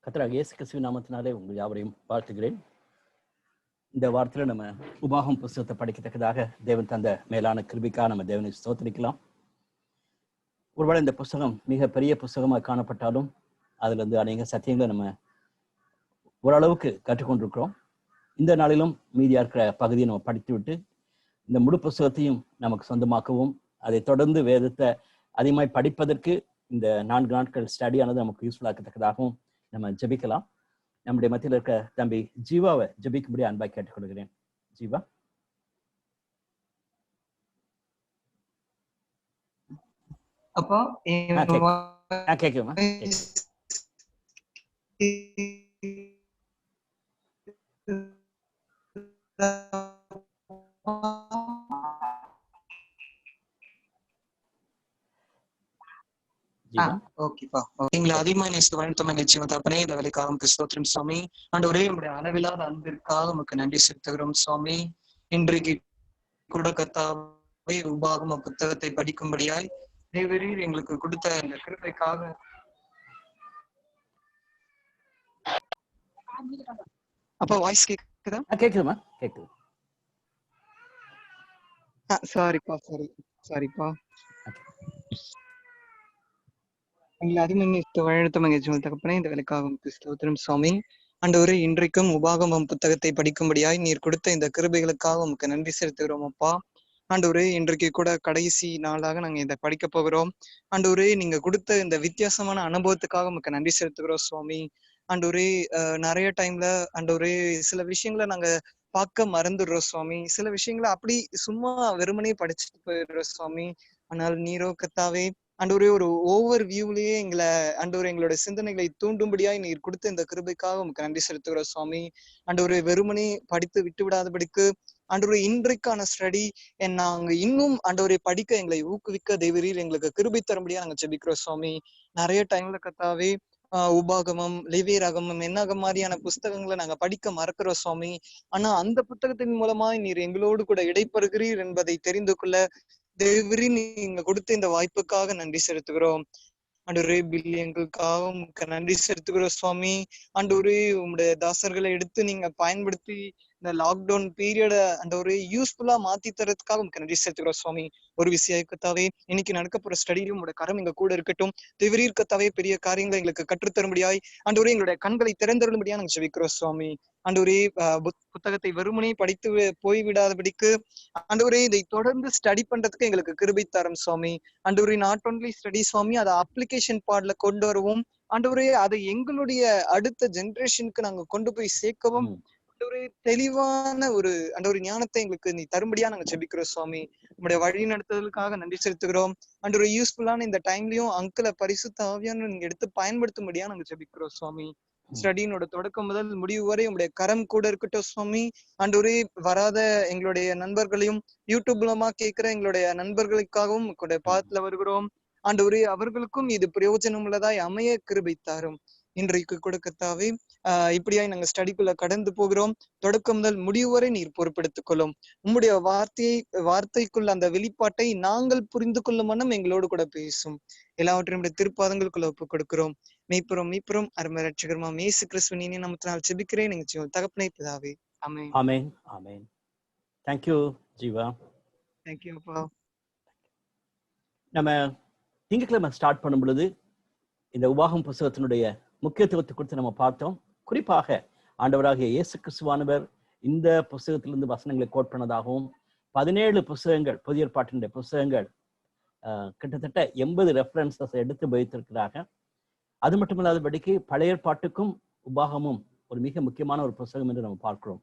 கர்த்தராகிய இயேசு கிறிஸ்துவின் நாமத்தினாலே உங்கள் யாவரையும் வாழ்த்துகிறேன். இந்த வாரத்தில் நம்ம உபாகம் புஸ்தகத்தை படிக்கத்தக்கதாக தேவன் தந்த மேலான கிருபைக்காக நம்ம தேவனை ஸ்தோத்திரிக்கலாம். ஒருவேளை இந்த புஸ்தகம் மிக பெரிய புஸ்தகமாக காணப்பட்டாலும் அதுலேருந்து அநேக சத்தியங்களை நம்ம ஓரளவுக்கு கற்றுக்கொண்டிருக்கிறோம். இந்த நாளிலும் மீதியாக இருக்கிற பகுதியை நம்ம படித்து விட்டு இந்த முழு புஸ்தகத்தையும் நமக்கு சொந்தமாக்கவும் அதை தொடர்ந்து வேதத்தை அதிகமாய் படிப்பதற்கு இந்த 4 நாட்கள் ஸ்டடியானது நமக்கு யூஸ்ஃபுல்லாக இருக்கத்தக்கதாகவும் நம்ம ஜெபிக்கலாம். நம்முடைய மத்தியில் இருக்க தம்பி ஜீவாவை ஜெபிக்கும்படி அன்பாய் கேட்டுக்கொள்கிறேன். ஜீவா. அப்போ கேக்குமா? அதிகமா தப்பனே இந்த வேலைக்காக ஸ்தோத்திரம் சுவாமி. ஆண்டவரே உங்களுடைய அளவில்லாத அன்பிற்காக உமக்கு நன்றி செலுத்துகிறோம் சுவாமி. இன்றைக்கு கூட கர்த்தாவே உபாகம புத்தகத்தை படிக்கும்படியாய் தேவரீர் எங்களுக்கு கொடுத்த இந்த கிருபைக்காக அப்பா வாய்ஸ் கேக்குதா? கேக்குதுமா? கேக்குது. சாரிப்பா எங்களை அதிகமாக தகப்பனே இந்த வேலைக்காக ஸ்தோத்திரம் சுவாமி. ஆண்டவரே இன்றைக்கும் உபாகமம் புத்தகத்தை படிக்கும்படியாய் நீர் கொடுத்த இந்த கிருபைகளுக்காக உமக்கு நன்றி செலுத்துகிறோம் அப்பா. ஆண்டவரே இன்றைக்கு கூட கடைசி நாளாக நாங்க இதை படிக்க போகிறோம். ஆண்டவரே நீங்க கொடுத்த இந்த வித்தியாசமான அனுபவத்துக்காக உமக்கு நன்றி செலுத்துகிறோம் சுவாமி. ஆண்டவரே நிறைய டைம்ல ஆண்டவரே சில விஷயங்களை நாங்க பார்க்க மறந்துடுறோம் சுவாமி. சில விஷயங்களை அப்படி சும்மா வெறுமனே படிச்சுட்டு போயிடுறோம் சுவாமி. ஆனால் நீரோ கர்த்தாவே ஆண்டவரே ஒரு ஓவர் வியூலயே ஆண்டவரே எங்களோட சிந்தனைகளை தூண்டும்படியாய் நீர் கொடுத்த இந்த கிருபைக்காக உமக்கு நன்றி செலுத்துகிறோம் சுவாமி. ஆண்டவரே வெறுமனே படித்து விட்டு விடாதபடிக்கு ஆண்டவரே இன்றைக்கான ஸ்டடி நாங்க இன்னும் ஆண்டவரை படிக்க எங்களை ஊக்குவிக்க தேவரீர் எங்களுக்கு கிருபை தரும்படியா நாங்க ஜெபிக்கிறோம் சுவாமி. நிறைய டைம்ல கர்த்தாவே உபாகமம், லேவியராகமம், என்னாகம் மாதிரியான புஸ்தகங்களை நாங்க படிக்க மறக்கிறோம் சுவாமி. ஆனா அந்த புத்தகத்தின் மூலமாய் நீர் எங்களோடு கூட இடைப்படுகிறீர் என்பதை தெரிந்து கொள்ள தேவரீர் நீங்க கொடுத்த இந்த வாய்ப்புக்காக நன்றி செலுத்துகிறோம். ஆண்டவரே எங்களுக்காக நன்றி செலுத்துகிறோம் சுவாமி. ஆண்டவரே உங்களுடைய தாசர்களை எடுத்து நீங்க பயன்படுத்தி இந்த லாக்டவுன் பீரியட ஆண்டவரே யூஸ்ஃபுல்லா மாத்தி தரதுக்காக உங்களுக்கு நன்றி செலுத்துகிறோம் சுவாமி. ஒரு விஷயம் கர்த்தாவே இன்னைக்கு நடக்க போற ஸ்டடியிலும் உங்களுடைய கரம் எங்க கூட இருக்கட்டும். தேவரீர் கர்த்தாவே பெரிய காரியங்களை எங்களுக்கு கற்றுத்தரும்படியாய் ஆண்டவரே எங்களுடைய கண்களை திறந்தருளும்படியா நாங்க ஜெபிக்கிறோம் சுவாமி. ஆண்டவரே புத்தகத்தை வெறுமனே படித்து போய்விடாதபடிக்கு ஆண்டவரே இதை தொடர்ந்து ஸ்டடி பண்றதுக்கு எங்களுக்கு கிருபை தரும் சுவாமி. ஆண்டவரே நாட் ஒன்லி ஸ்டடி சுவாமி, அதை அப்ளிகேஷன் பார்ட்ல கொண்டு வரவும் ஆண்டவரே அதை எங்களுடைய அடுத்த ஜெனரேஷனுக்கு நாங்க கொண்டு போய் சேர்க்கவும் ஒரு தெளிவான ஒரு ஞானத்தை எங்களுக்கு நீ தரும்படியா நாங்க ஜெபிக்கிறோம் சுவாமி. உங்களுடைய வழி நடத்துதலுக்காக நன்றி செலுத்துகிறோம். ஒரு யூஸ்ஃபுல்லான இந்த டைம்லயும் அங்கிளை பரிசுத்த ஆவியான நீங்க எடுத்து பயன்படுத்தும்படியா நாங்க ஜெபிக்கிறோம் சுவாமி. ஸ்டடியினோட தொடக்கம் முதல் முடிவு வரை உங்களுடைய கரம் கூட இருக்கட்டும் சுவாமி. ஆண்டவரே வராத எங்களுடைய நண்பர்களையும் யூடியூப் மூலமா கேட்கிற எங்களுடைய நண்பர்களுக்காகவும் உங்களுடைய பாதத்துல வருகிறோம். ஆண்டவரே அவர்களுக்கும் இது பிரயோஜனம் உள்ளதாய் அமைய கிருபை தாரும். இன்றைக்கு கூட கர்த்தாவே இப்படியாய் நாங்க ஸ்டடிக்குள்ள கடந்து போகிறோம். தொடக்கம் முதல் முடிவு வரை நீர் பொறுப்பெடுத்துக் கொள்ளும். உம்முடைய வார்த்தைக்குள்ள அந்த வெளிப்பாட்டை நாங்கள் புரிந்து கொள்ளும் மனம் எங்களோடு கூட பேசும். எல்லாவற்றையும் திருப்பாதங்களுக்குள்ள ஒப்புக் கொடுக்கிறோம். மீட்பரும் அருமை ரட்சகருமாம் இயேசு கிறிஸ்துவின் இனிய நாமத்தினால் ஜெபிக்கிறேன் எங்க தகப்பனே பிதாவே. ஆமென். ஆமென். ஆமென். Thank you Jeeva. Thank you அப்பா. நம்ம திங்கட்கிழமை ஸ்டார்ட் பண்ணும் பொழுது இந்த உபாகம் புஸ்தகத்தினுடைய முக்கியத்துவத்தை குறித்து நம்ம பார்த்தோம். குறிப்பாக ஆண்டவராகிய இயேசு கிறிஸ்துவானவர் இந்த புஸ்தகத்திலிருந்து வசனங்களை கோட் பண்ணதாகவும் 17 புஸ்தகங்கள் புதிய ஏற்பாட்டினுடைய புஸ்தகங்கள் கிட்டத்தட்ட 80 ரெஃபரன்சஸ் எடுத்து வைத்திருக்கிறாங்க. அது மட்டும் இல்லாதபடிக்கு பழைய ஏற்பாட்டுக்கும் உபாகமும் ஒரு மிக முக்கியமான ஒரு புஸ்தகம் என்று நம்ம பார்க்கிறோம்.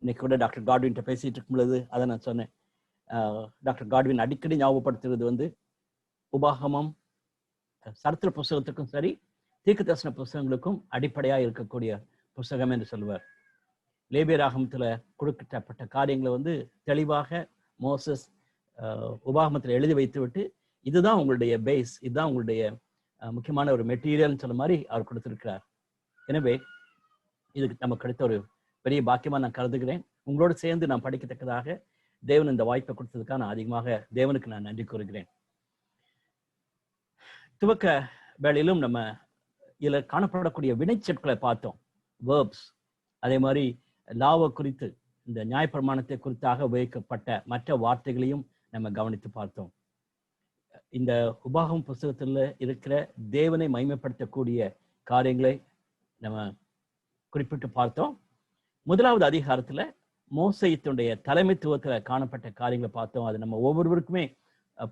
இன்னைக்கு கூட டாக்டர் காட்வின்ட்ட பேசிட்டு இருக்கும் பொழுது அதை நான் சொன்னேன். டாக்டர் காட்வின் அடிக்கடி ஞாபகப்படுத்துறது உபாகமம் சரித்திர புஸ்தகத்துக்கும் சரி தீர்க்கதரிசன புஸ்தகங்களுக்கும் அடிப்படையா இருக்கக்கூடிய புஸ்தகம் என்று சொல்லுவார். லேவியராகமத்துல கொடுக்கப்பட்ட காரியங்களை தெளிவாக மோசஸ் உபாகமத்தில் எழுதி வைத்து விட்டு இதுதான் உங்களுடைய பேஸ், இதுதான் உங்களுடைய முக்கியமான ஒரு மெட்டீரியல்னு சொல்ல மாதிரி அவர் கொடுத்திருக்கிறார். எனவே இதுக்கு நமக்கு கிடைத்த ஒரு பெரிய பாக்கியமா நான் கருதுகிறேன். உங்களோடு சேர்ந்து நான் படிக்கத்தக்கதாக தேவன் இந்த வாய்ப்பை கொடுத்ததுக்காக நான் அதிகமாக தேவனுக்கு நான் நன்றி கூறுகிறேன். துவக்க வேளையிலும் நம்ம இதுல காணப்படக்கூடிய வினைச்சொற்களை பார்த்தோம், வேர்ப்ஸ். அதே மாதிரி லாவை குறித்து, இந்த நியாயப்பிரமாணத்தை குறித்தாக உபயோகிக்கப்பட்ட மற்ற வார்த்தைகளையும் நம்ம கவனித்து பார்த்தோம். இந்த உபாகம புஸ்தகத்துல இருக்கிற தேவனை மகிமைப்படுத்தக்கூடிய காரியங்களை நம்ம குறிப்பிட்டு பார்த்தோம். முதலாவது அதிகாரத்துல மோசேயினுடைய தலைமைத்துவத்துல காணப்பட்ட காரியங்களை பார்த்தோம். அது நம்ம ஒவ்வொருவருக்குமே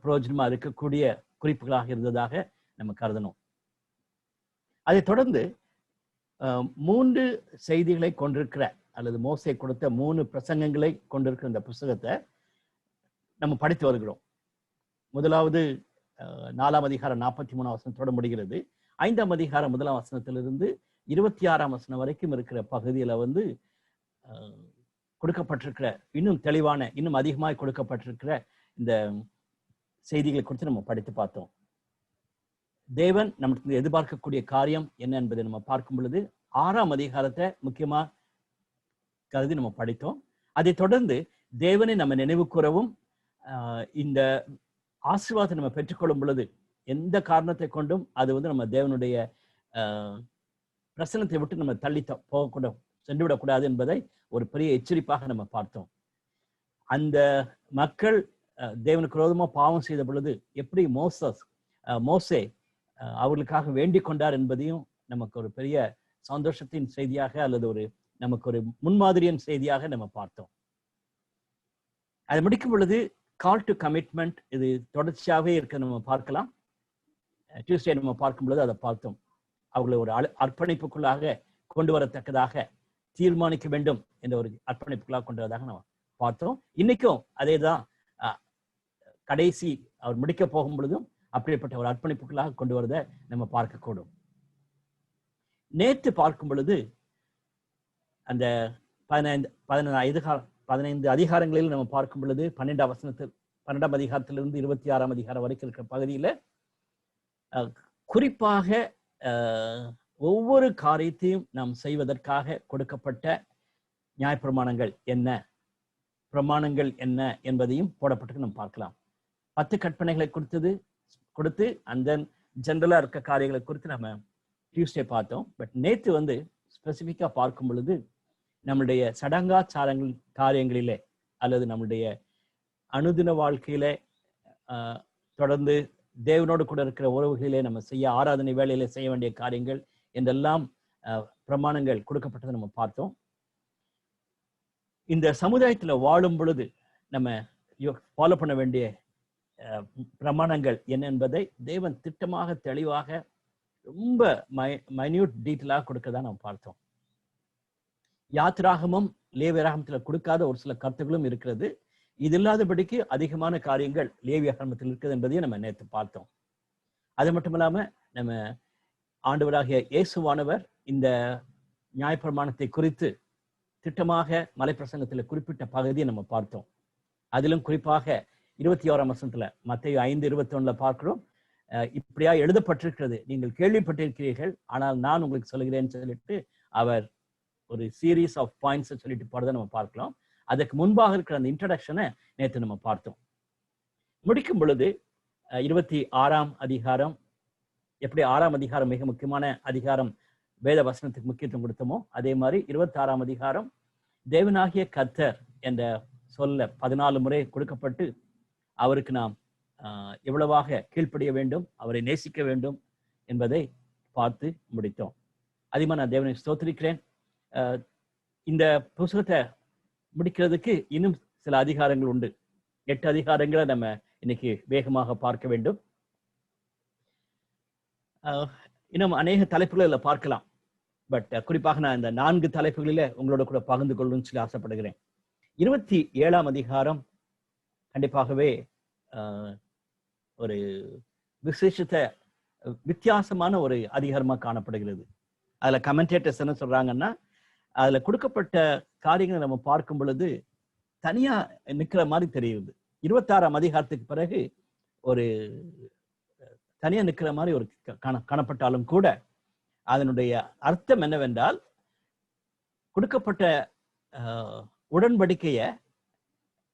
பிரயோஜனமா இருக்கக்கூடிய குறிப்புகளாக இருந்ததாக நம்ம கருதணும். அதை தொடர்ந்து 3 செய்திகளை கொண்டிருக்கிற, அல்லது மோசே கொடுத்த 3 பிரசங்கங்களை கொண்டிருக்கிற இந்த புஸ்தகத்தை நம்ம படித்து வருகிறோம். முதலாவது 4ஆம் அதிகாரம் 43ஆம் வசனத்தோட முடிகிறது. 5ஆம் அதிகாரம் 1ஆம் வசனத்திலிருந்து 26ஆம் வசனம் வரைக்கும் இருக்கிற பகுதியில வந்து கொடுக்கப்பட்டிருக்கிற இன்னும் தெளிவான, இன்னும் அதிகமாக கொடுக்கப்பட்டிருக்கிற இந்த செய்திகளை குறித்து நம்ம படித்து பார்த்தோம். தேவன் நமக்கு எதிர்பார்க்கக்கூடிய காரியம் என்ன என்பதை நம்ம பார்க்கும் பொழுது 6ஆம் அதிகாரத்தை முக்கியமா கருதி நம்ம படித்தோம். அதை தொடர்ந்து தேவனை நம்ம நினைவு கூறவும், இந்த ஆசீர்வாதத்தை நம்ம பெற்றுக்கொள்ளும் பொழுது எந்த காரணத்தை கொண்டும் அது வந்து நம்ம தேவனுடைய பிரசன்னத்தை விட்டு நம்ம தள்ளி போகக்கூடாது, சென்று விடக்கூடாது என்பதை ஒரு பெரிய எச்சரிப்பாக நம்ம பார்த்தோம். அந்த மக்கள் தேவனுக்கு விரோதமா பாவம் செய்த பொழுது எப்படி மோசே அவர்களுக்காக வேண்டிக் கொண்டார் என்பதையும் நமக்கு ஒரு பெரிய சந்தோஷத்தின் செய்தியாக, அல்லது நமக்கு ஒரு முன்மாதிரியின் செய்தியாக நம்ம பார்த்தோம். அதை முடிக்கும் பொழுது கால் டு கமிட்மெண்ட், இது தொடர்ச்சியாகவே இருக்க நம்ம பார்க்கலாம். டியூஸ்டே நம்ம பார்க்கும் பொழுது அதை பார்த்தோம். அவர்களை ஒரு அர்ப்பணிப்புக்குள்ளாக கொண்டு வரத்தக்கதாக தீர்மானிக்க வேண்டும் என்ற ஒரு அர்ப்பணிப்புக்குள்ளாக கொண்டு வரதாக நம்ம பார்த்தோம். இன்னைக்கும் அதே தான், கடைசி அவர் முடிக்க போகும் பொழுதும் அப்படிப்பட்ட ஒரு அர்ப்பணிப்புகளாக கொண்டு வரதை நம்ம பார்க்கக்கூடும். நேற்று பார்க்கும் பொழுது அந்த 15 அதிகாரங்களில் நம்ம பார்க்கும் பொழுது 12ஆம் அதிகாரத்திலிருந்து 26ஆம் அதிகாரம் வரைக்கும் இருக்கிற பகுதியில குறிப்பாக ஒவ்வொரு காரியத்தையும் நாம் செய்வதற்காக கொடுக்கப்பட்ட நியாயப்பிரமாணங்கள் என்ன, பிரமாணங்கள் என்ன என்பதையும் போடப்பட்டு நம்ம பார்க்கலாம். 10 கற்பனைகளை கொடுத்து அந்த ஜெனரலா இருக்க காரியங்களை குறித்து நம்ம டியூஸ்டே பார்த்தோம். பட் நேற்று வந்து ஸ்பெசிஃபிக்கா பார்க்கும் பொழுது நம்மளுடைய சடங்காச்சாரங்கள் காரியங்களிலே, அல்லது நம்மளுடைய அனுதின வாழ்க்கையிலே தொடர்ந்து தேவனோடு கூட இருக்கிற உறவுகளிலே நம்ம செய்ய, ஆராதனை வேலையில செய்ய வேண்டிய காரியங்கள் என்றெல்லாம் பிரமாணங்கள் கொடுக்கப்பட்டதை நம்ம பார்த்தோம். இந்த சமுதாயத்துல வாழும் பொழுது நம்ம ஃபாலோ பண்ண வேண்டிய பிரமாணங்கள் என்ன என்பதை தேவன் திட்டமாக, தெளிவாக, ரொம்ப மைன்யூட் டீட்டெயிலாக கொடுக்கதான் நம்ம பார்த்தோம். யாத்திராகமும் லேவியராகமத்துல கொடுக்காத ஒரு சில கருத்துக்களும் இருக்கிறது. இது இல்லாதபடிக்கு அதிகமான காரியங்கள் லேவியராகமத்தில் இருக்குது என்பதையும் நம்ம நேற்று பார்த்தோம். அது மட்டும் இல்லாம நம்ம ஆண்டவராகிய இயேசுவானவர் இந்த நியாயப்பிரமாணத்தை குறித்து திட்டமாக மலைப்பிரசங்கத்துல குறிப்பிட்ட பகுதியை நம்ம பார்த்தோம். அதிலும் குறிப்பாக 21ஆம் வசனத்துல மத்தேயு 5:21 பார்க்கிறோம், இப்படியா எழுதப்பட்டிருக்கிறது, நீங்கள் கேள்விப்பட்டிருக்கிறீர்கள், ஆனால் நான் உங்களுக்கு சொல்கிறேன்னு சொல்லிட்டு அவர் ஒரு சீரீஸ் ஆஃப் பாயிண்ட்ஸ் சொல்லிட்டு போறதை நம்ம பார்க்கலாம். அதுக்கு முன்பாக இருக்கிற அந்த இன்ட்ரடக்ஷனை நேற்று நம்ம பார்த்தோம். முடிக்கும் பொழுது 26ஆம் அதிகாரம், எப்படி 6ஆம் அதிகாரம் மிக முக்கியமான அதிகாரம், வேத வசனத்துக்கு முக்கியத்துவம் கொடுத்தோமோ அதே மாதிரி 26ஆம் அதிகாரம் தேவனாகிய கர்த்தர் என்ற சொல்ல 14 முறை கொடுக்கப்பட்டு அவருக்கு நாம் எவ்வளவாக கீழ்ப்படிய வேண்டும், அவரை நேசிக்க வேண்டும் என்பதை பார்த்து முடித்தோம். அதிகமாக நான் தேவனை ஸ்தோத்திரிக்கிறேன். இந்த புத்தகத்தை முடிக்கிறதுக்கு இன்னும் சில அதிகாரங்கள் உண்டு. 8 அதிகாரங்களை நம்ம இன்னைக்கு வேகமாக பார்க்க வேண்டும். இன்னும் அநேக தலைப்புகளை பார்க்கலாம். பட் குறிப்பாக நான் இந்த 4 தலைப்புகளில உங்களோட கூட பகிர்ந்து கொள்ளணும்னு சொல்லி ஆசைப்படுகிறேன். 27ஆம் அதிகாரம் கண்டிப்பாகவே ஒரு வித்தியாசமான ஒரு அதிகாரமா காணப்படுகிறது. அதுல கமெண்டேட்டர்ஸ் என்ன சொல்றாங்கன்னா, அதுல கொடுக்கப்பட்ட காரியங்களை நம்ம பார்க்கும் பொழுது தனியா நிக்கிற மாதிரி தெரியுது. 26ஆம் அதிகாரத்துக்கு பிறகு ஒரு தனியா நிக்கிற மாதிரி ஒரு காணப்பட்டாலும் கூட அதனுடைய அர்த்தம் என்னவென்றால், கொடுக்கப்பட்ட உடன்படிக்கைய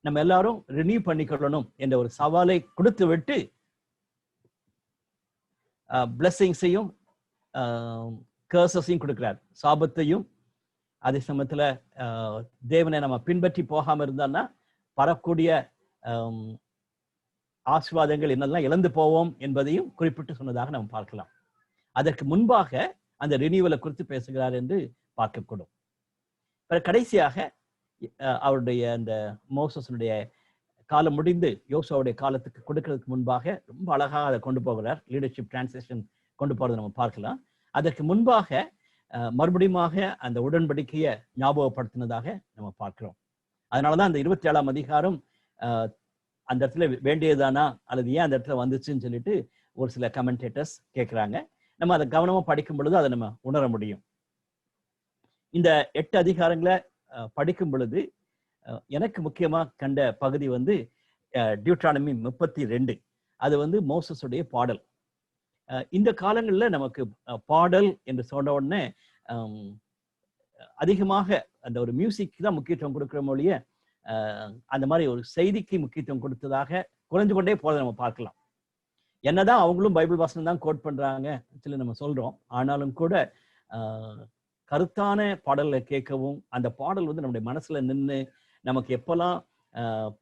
நம்ம எல்லாரும் ரினியூ பண்ணிக்கொள்ளணும் என்ற ஒரு சவாலை கொடுத்து விட்டு பிளெஸிங்ஸையும் கர்சஸையும் கொடுக்கிறார், சாபத்தையும். அதே சமயத்துல தேவனை நம்ம பின்பற்றி போகாம இருந்தோம்னா வரக்கூடிய ஆசீர்வாதங்கள் என்னெல்லாம் இழந்து போவோம் என்பதையும் குறிப்பிட்டு சொன்னதாக நம்ம பார்க்கலாம். அதற்கு முன்பாக அந்த ரினியூவலை குறித்து பேசுகிறார் என்று பார்க்கக்கூடும். கடைசியாக அவருடைய அந்த மோசஸனுடைய காலம் முடிந்து யோசுவாவுடைய காலத்துக்கு கொடுக்கிறதுக்கு முன்பாக ரொம்ப அழகாக அதை கொண்டு போகிறார். லீடர்ஷிப் டிரான்ஸ்லேஷன் கொண்டு போறதை நம்ம பார்க்கலாம். அதற்கு முன்பாக மறுபடியும் அந்த உடன்படிக்கையை ஞாபகப்படுத்தினதாக நம்ம பார்க்கிறோம். அதனாலதான் அந்த 27ஆம் அதிகாரம் அந்த இடத்துல வேண்டியதானா அல்லது ஏன் அந்த இடத்துல வந்துச்சுன்னு சொல்லிட்டு ஒரு சில கமெண்டேட்டர்ஸ் கேட்கிறாங்க. நம்ம அதை கவனமா படிக்கும் பொழுது அதை நம்ம உணர முடியும். இந்த 8 அதிகாரங்களை படிக்கும் பொழுது எனக்கு முக்கியமா கண்ட பகுதி டியூட்ரானமி 32. அது மோசஸுடைய பாடல். இந்த காலங்களில் நமக்கு பாடல் என்று சொன்ன உடனே அதிகமாக அந்த ஒரு மியூசிக் தான் முக்கியத்துவம் கொடுக்குற மொழிய அந்த மாதிரி ஒரு செய்திக்கு முக்கியத்துவம் கொடுத்ததாக குறைஞ்சு கொண்டே போறதை நம்ம பார்க்கலாம். என்னதான் அவங்களும் பைபிள் வாசனம் தான் கோட் பண்றாங்க சொல்லி நம்ம சொல்றோம், ஆனாலும் கூட கருத்தான பாடல்களை கேட்கவும் அந்த பாடல் நம்முடைய மனசுல நின்று நமக்கு எப்பெல்லாம்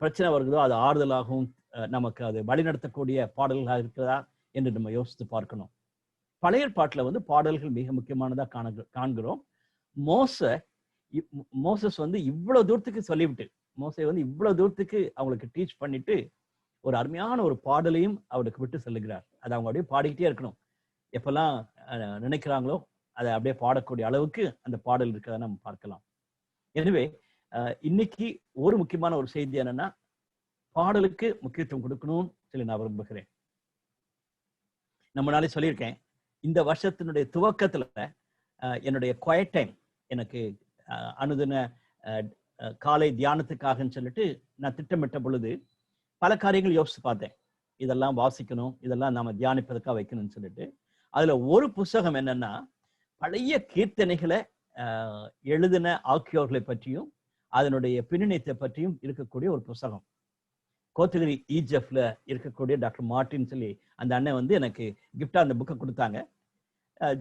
பிரச்சனை வருகிறதோ அது ஆறுதலாகவும் நமக்கு அது வழிநடத்தக்கூடிய பாடல்களாக இருக்கிறதா என்று நம்ம யோசித்து பார்க்கணும். பழைய பாட்டுல பாடல்கள் மிக முக்கியமானதா காண்கிறோம். மோசஸ் இவ்வளவு தூரத்துக்கு சொல்லிவிட்டு, மோசே இவ்வளவு தூரத்துக்கு அவங்களுக்கு டீச் பண்ணிட்டு ஒரு அருமையான ஒரு பாடலையும் அவருக்கு விட்டு செல்லுகிறார். அதை அவங்க அப்படியே பாடிக்கிட்டே இருக்கணும். எப்பெல்லாம் நினைக்கிறாங்களோ அதை அப்படியே பாடக்கூடிய அளவுக்கு அந்த பாடல் இருக்கிறத நம்ம பார்க்கலாம். எனவே இன்னைக்கு ஒரு முக்கியமான ஒரு செய்தி என்னன்னா, பாடலுக்கு முக்கியத்துவம் கொடுக்கணும்னு சொல்லி நான் விரும்புகிறேன். நம்ம நாளே சொல்லியிருக்கேன், இந்த வருஷத்தினுடைய துவக்கத்துல என்னுடைய குவைட் டைம் எனக்கு அனுதின காலை தியானத்துக்காகன்னு சொல்லிட்டு நான் திட்டமிட்ட பொழுது பல காரியங்கள் யோசிச்சு பார்த்தேன். இதெல்லாம் வாசிக்கணும், இதெல்லாம் நாம தியானிப்பதற்காக வைக்கணும்னு சொல்லிட்டு. அதுல ஒரு புஸ்தகம் என்னன்னா, பழைய கீர்த்தனைகளை எழுதின ஆக்கியோர்களை பற்றியும் அதனுடைய பின்னணியத்தை பற்றியும் இருக்கக்கூடிய ஒரு புஸ்தகம். கோத்தகிரி ஈஜெப்ட்ல இருக்கக்கூடிய டாக்டர் மார்டின் சொல்லி அந்த அண்ணன் எனக்கு கிஃப்டா அந்த புக்கை கொடுத்தாங்க.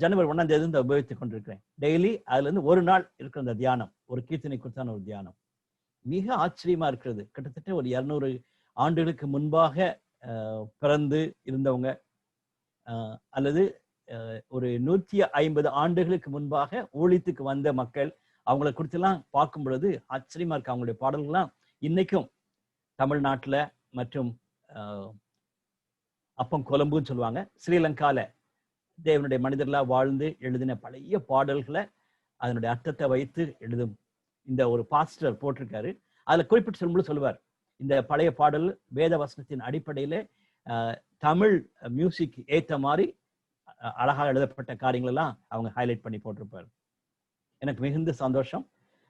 ஜனவரி 1ஆம் தேதி இந்த உபயோகித்துக் கொண்டிருக்கிறேன். டெய்லி அதுல இருந்து ஒரு நாள் இருக்கிற அந்த தியானம், ஒரு கீர்த்தனை குறித்தான ஒரு தியானம் மிக ஆச்சரியமா இருக்கிறது. கிட்டத்தட்ட ஒரு 200 ஆண்டுகளுக்கு முன்பாக பிறந்து இருந்தவங்க அல்லது ஒரு 150 ஆண்டுகளுக்கு முன்பாக ஊழியத்துக்கு வந்த மக்கள், அவங்களை குறித்தெல்லாம் பார்க்கும் பொழுது ஆச்சரியமா இருக்கு. அவங்களுடைய பாடல்கள்லாம் இன்னைக்கும் தமிழ்நாட்டுல மற்றும் அப்பம் கொலம்புன்னு சொல்லுவாங்க, ஸ்ரீலங்கால தேவனுடைய மனிதர்களா வாழ்ந்து எழுதின பழைய பாடல்களை அதனுடைய அர்த்தத்தை வைத்து எழுதும் இந்த ஒரு பாஸ்டர் போட்டிருக்காரு. அதுல குறிப்பிட்டு சொல்லும்போது சொல்லுவார், இந்த பழைய பாடல் வேத வசனத்தின் அடிப்படையில தமிழ் மியூசிக் ஏத்த மாதிரி அழகாக எழுதப்பட்ட காரியங்கள் எல்லாம் அவங்க ஹைலைட் பண்ணி போட்டிருப்பாரு. எனக்கு மிகுந்த சந்தோஷம்.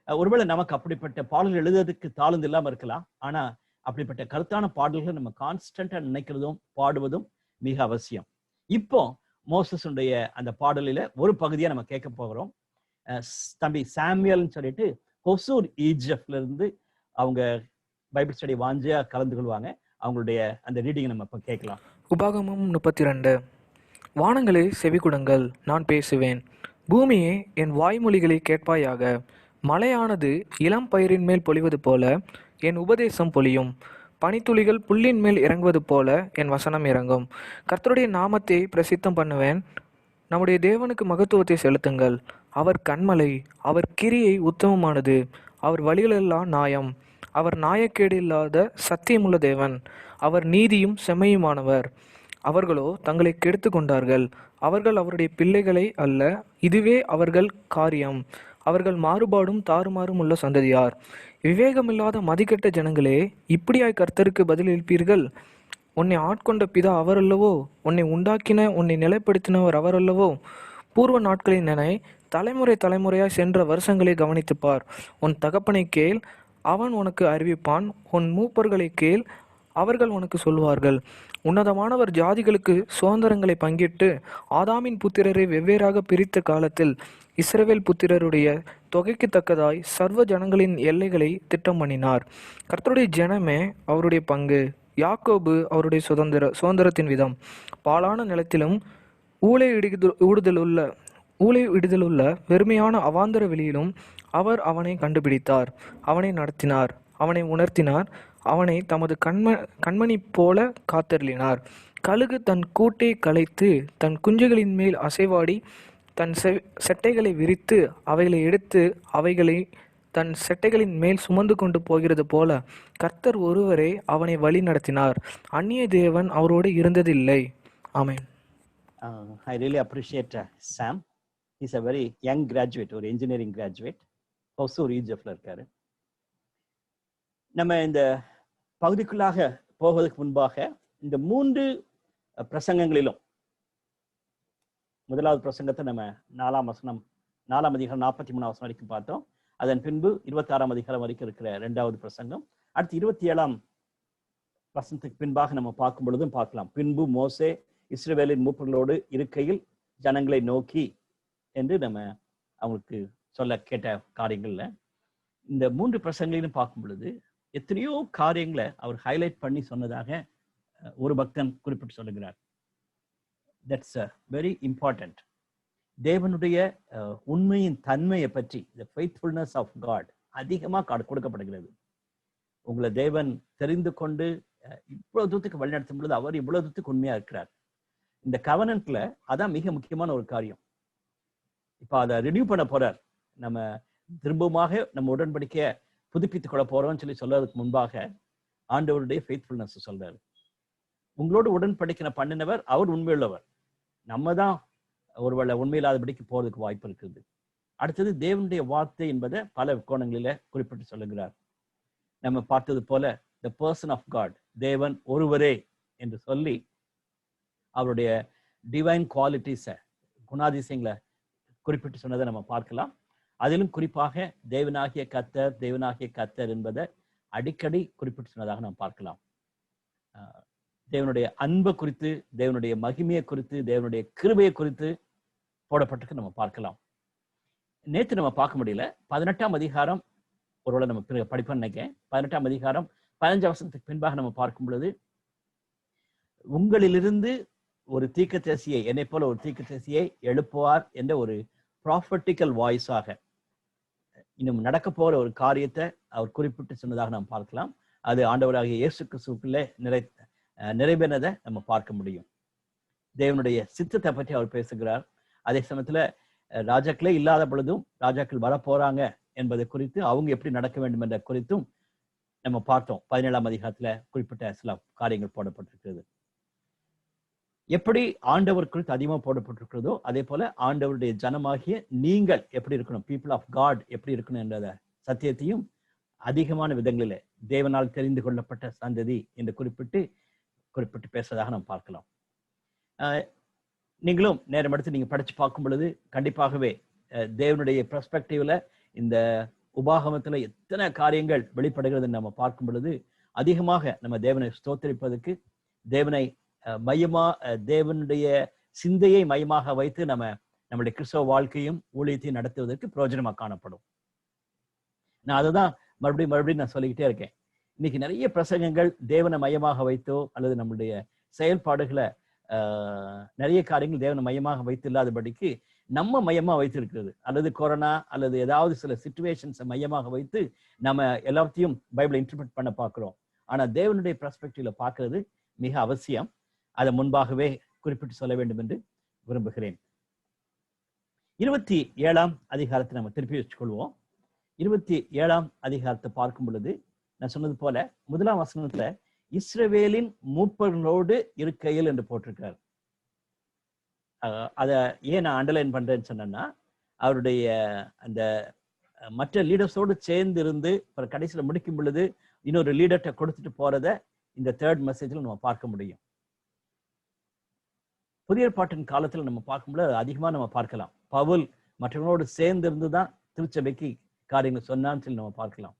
ஒருவேளை நமக்கு அப்படிப்பட்ட பாடல்கள் எழுதுறதுக்கு தாழ்ந்து இல்லாம இருக்கலாம், ஆனா அப்படிப்பட்ட கருத்தான பாடல்களை நம்ம கான்ஸ்டன்டா நினைக்கிறதும் பாடுவதும் மிக அவசியம். இப்போ மோசஸுடைய அந்த பாடலில ஒரு பகுதியை நம்ம கேட்க போகிறோம். தம்பி சாமுவேல்னு சொல்லிட்டு ஹொசூர் ஈஜிப்ட்ல இருந்து அவங்க பைபிள் ஸ்டடி வாஞ்சியா கலந்து கொள்வாங்க. அவங்களுடைய அந்த ரீடிங் நம்ம இப்ப கேட்கலாம். உபாகமம் 32. வானங்களே செவிக்குடுங்கள், நான் பேசுவேன். பூமியே என் வாய்மொழிகளை கேட்பாயாக. மழையானது இளம் பயிரின் மேல் பொழிவது போல என் உபதேசம் பொழியும். பனித்துளிகள் புல்லின் மேல் இறங்குவது போல என் வசனம் இறங்கும். கர்த்தருடைய நாமத்தை பிரசித்தம் பண்ணுவேன். நம்முடைய தேவனுக்கு மகத்துவத்தை செலுத்துங்கள். அவர் கன்மலை, அவர் கிரியை உத்தமமானது, அவர் வழிகளெல்லாம் நியாயம். அவர் நியாயக்கேடு இல்லாத சத்தியமுள்ள தேவன், அவர் நீதியும் செம்மையுமானவர். அவர்களோ தங்களை கெடுத்து கொண்டார்கள். அவர்கள் அவருடைய பிள்ளைகளை அல்ல, இதுவே அவர்கள் காரியம். அவர்கள் மாறுபாடும் தாறுமாறும் உள்ள சந்ததியார். விவேகமில்லாத மதிக்கெட்ட ஜனங்களே, இப்படியாய் கர்த்தருக்கு பதில் எழுப்பீர்கள்? உன்னை ஆட்கொண்ட பிதா அவரல்லவோ? உன்னை உண்டாக்கின உன்னை நிலைப்படுத்தினவர் அவரல்லவோ? பூர்வ நாட்களின் நினை, தலைமுறை தலைமுறையாய் சென்ற வருஷங்களை கவனித்துப்பார். உன் தகப்பனை கேள், அவன் உனக்கு அறிவிப்பான். உன் மூப்பர்களை கேள், அவர்கள் உனக்கு சொல்வார்கள். உன்னதமானவர் ஜாதிகளுக்கு சுதந்திரங்களை பங்கிட்டு ஆதாமின் புத்திரரை வெவ்வேறாக பிரித்த காலத்தில் இஸ்ரவேல் புத்திரருடைய தொகைக்கு தக்கதாய் சர்வ ஜனங்களின் எல்லைகளை திட்டம் பண்ணினார். கர்த்தருடைய ஜனமே அவருடைய பங்கு, யாக்கோபு அவருடைய சுதந்திரத்தின் விதம். பாழான நிலத்திலும் ஊழையிடுதலுள்ள வெறுமையான அவாந்தர வெளியிலும் அவர் அவனை கண்டுபிடித்தார். அவனை நடத்தினார், அவனை உணர்த்தினார், அவனை தமது கண்மணி போல காத்தருளினார். கழுகு தன் கூட்டை கலைத்து தன் குஞ்சுகளின் மேல் அசைவாடி தன் செட்டைகளை விரித்து அவைகளை எடுத்து அவைகளை தன் செட்டைகளின் மேல் சுமந்து கொண்டு போகிறது போல கர்த்தர் ஒருவரே அவனை வழி நடத்தினார். அந்நிய தேவன் அவரோடு இருந்ததில்லை. ஆமென். I really appreciate Sam. He's a very young graduate, ஒரு engineering graduate. ஹொசூர் ஈஜிப்ட்ல இருக்காரு. நம்ம இந்த பகுதிக்குள்ளாக போவதற்கு முன்பாக இந்த 3 பிரசங்கங்களிலும் முதலாவது பிரசங்கத்தை நம்ம 4ஆம் அதிகாரம் 43ஆம் வசனம் வரைக்கும் பார்த்தோம். அதன் பின்பு 26ஆம் அதிகாரம் வரைக்கும் இருக்கிற 2வது பிரசங்கம். அடுத்து 27ஆம் வசனத்துக்கு பின்பாக நம்ம பார்க்கும் பொழுதும் பார்க்கலாம். பின்பு மோசே இஸ்ரவேலின் மூப்பர்களோடு இருக்கையில் ஜனங்களை நோக்கி என்று நம்ம அவங்களுக்கு சொல்ல கேட்ட காரியங்கள்ல இந்த 3 பிரசங்கங்களையும் பார்க்கும் பொழுது எத்தனையோ காரியங்களை அவர் ஹைலைட் பண்ணி சொன்னதாக ஒரு பக்தன் குறிப்பிட்டு சொல்லுகிறார். That's very important. தேவனுடைய உண்மையின் தன்மையை பற்றி the faithfulness of God அதிகமாக கொடுக்கப்படுகிறது. உங்களை தேவன் தெரிந்து கொண்டு இவ்வளவு தூரத்துக்கு வழிநடத்தும் பொழுது அவர் இவ்வளவு தூரத்துக்கு உண்மையா இருக்கிறார். இந்த கவனன்ட்ல அதான் மிக முக்கியமான ஒரு காரியம். இப்ப அதை ரினியூ பண்ண போறார். நம்ம திரும்பமாக நம்ம உடன்படிக்கைய புதுப்பித்துக் கொள்ள போறோம்னு சொல்றதுக்கு முன்பாக ஆண்டவருடைய ஃபெய்த்ஃபுல்னஸ் சொல்றாரு. உங்களோட உடன்படிக்கை பண்ணினவர் அவர் உண்மையுள்ளவர். நம்ம தான் ஒருவேளை உண்மையில்லாதபடிக்கு போறதுக்கு வாய்ப்பு இருக்குது. அடுத்தது தேவனுடைய வார்த்தை என்பதை பல கோணங்களில குறிப்பிட்டு சொல்லுகிறார். நம்ம பார்த்தது போல த பர்சன் ஆஃப் காட், தேவன் ஒருவரே என்று சொல்லி அவருடைய டிவைன் குவாலிட்டிஸை குணாதிசயங்களை குறிப்பிட்டு சொன்னதை நம்ம பார்க்கலாம். அதிலும் குறிப்பாக தேவனாகிய கர்த்தர் என்பதை அடிக்கடி குறிப்பிட்டு சொன்னதாக நாம் பார்க்கலாம். தேவனுடைய அன்பை குறித்து, தேவனுடைய மகிமையை குறித்து, தேவனுடைய கிருபையை குறித்து போடப்பட்டிருக்கு நம்ம பார்க்கலாம். நேற்று நம்ம பார்க்க முடியல. 18ஆம் அதிகாரம் ஒருவேளை நம்ம படிப்போம்னு நினைக்கிறேன். 18ஆம் அதிகாரம் 15 வசனத்துக்கு பின்பாக நம்ம பார்க்கும் பொழுது உங்களிலிருந்து ஒரு தீர்க்கதரிசியை, என்னை போல ஒரு தீர்க்கதரிசியை எழுப்புவார் என்ற ஒரு ப்ராஃபட்டிக்கல் வாய்ஸாக இன்னும் நடக்க போற ஒரு காரியத்தை அவர் குறிப்பிட்டு சொன்னதாக நாம் பார்க்கலாம். அது ஆண்டவராகிய இயேசு கிறிஸ்துவுக்குள்ளே நிறைவேறதை நம்ம பார்க்க முடியும். தேவனுடைய சித்தத்தை பற்றி அவர் பேசுகிறார். அதே சமயத்துல ராஜாக்களே இல்லாத பொழுதும் ராஜாக்கள் வர போறாங்க என்பதை குறித்து, அவங்க எப்படி நடக்க வேண்டும் என்ற குறித்தும் நம்ம பார்த்தோம். 17ஆம் அதிகாரத்துல குறிப்பிட்ட சில காரியங்கள் போடப்பட்டிருக்கிறது. எப்படி ஆண்டவர் குறித்து அதிகமாக போடப்பட்டிருக்கிறதோ அதே போல ஆண்டவருடைய ஜனமாகிய நீங்கள் எப்படி இருக்கணும், பீப்புள் ஆஃப் காட் எப்படி இருக்கணும் என்ற சத்தியத்தையும் அதிகமான விதங்களிலே தேவனால் தெரிந்து கொள்ளப்பட்ட சந்ததி என்று குறிப்பிட்டு பேசுவதாக நாம் பார்க்கலாம். நீங்களும் நேரம் எடுத்து நீங்க படிச்சு பார்க்கும் பொழுது கண்டிப்பாகவே தேவனுடைய பெர்ஸ்பெக்டிவ்ல இந்த உபாகமத்துல எத்தனை காரியங்கள் வெளிப்படுகிறது நம்ம பார்க்கும் பொழுது அதிகமாக நம்ம தேவனை ஸ்தோத்திரிப்பதற்கு, தேவனை தேவனுடைய சிந்தையை மையமாக வைத்து நம்முடைய கிறிஸ்தவ வாழ்க்கையும் ஊழியத்தையும் நடத்துவதற்கு பிரயோஜனமாக காணப்படும். நான் அதுதான் மறுபடியும் நான் சொல்லிக்கிட்டே இருக்கேன். இன்னைக்கு நிறைய பிரசங்கங்கள் தேவனை மையமாக வைத்தோ அல்லது நம்முடைய செயல்பாடுகளை நிறைய காரியங்கள் தேவனை மையமாக வைத்து இல்லாதபடிக்கு நம்ம மையமா வைத்திருக்கிறது, அல்லது கொரோனா அல்லது ஏதாவது சில சிச்சுவேஷன்ஸை மையமாக வைத்து நம்ம எல்லாத்தையும் பைபிளை இன்டர்பிரட் பண்ண பார்க்கிறோம். ஆனா தேவனுடைய பெர்ஸ்பெக்டிவ்ல பார்க்கிறது மிக அவசியம். அதை முன்பாகவே குறிப்பிட்டு சொல்ல வேண்டும் என்று விரும்புகிறேன். 27ஆம் அதிகாரத்தை நம்ம திருப்பி வச்சுக்கொள்வோம். 27ஆம் அதிகாரத்தை பார்க்கும் பொழுது நான் சொன்னது போல 1ஆம் வசனத்துல இஸ்ரவேலின் மூப்பர்களோடு இருக்கையில் என்று போட்டிருக்காரு. அதை ஏன் நான் அண்டர்லைன் பண்றேன்னு சொன்னேன்னா, அவருடைய அந்த மற்ற லீடர்ஸோடு சேர்ந்து இருந்து கடைசியில முடிக்கும் பொழுது இன்னொரு லீடர்கிட்ட கொடுத்துட்டு போறத இந்த 3rd மெசேஜ்ல நம்ம பார்க்க முடியும். புதிய ஏற்பாட்டின் காலத்துல நம்ம பார்க்கும்போது அது அதிகமா நம்ம பார்க்கலாம். பவுல் மற்றவங்களோடு சேர்ந்து இருந்துதான் திருச்சபைக்கு காரியங்கள் சொன்னான்னு சொல்லி நம்ம பார்க்கலாம்.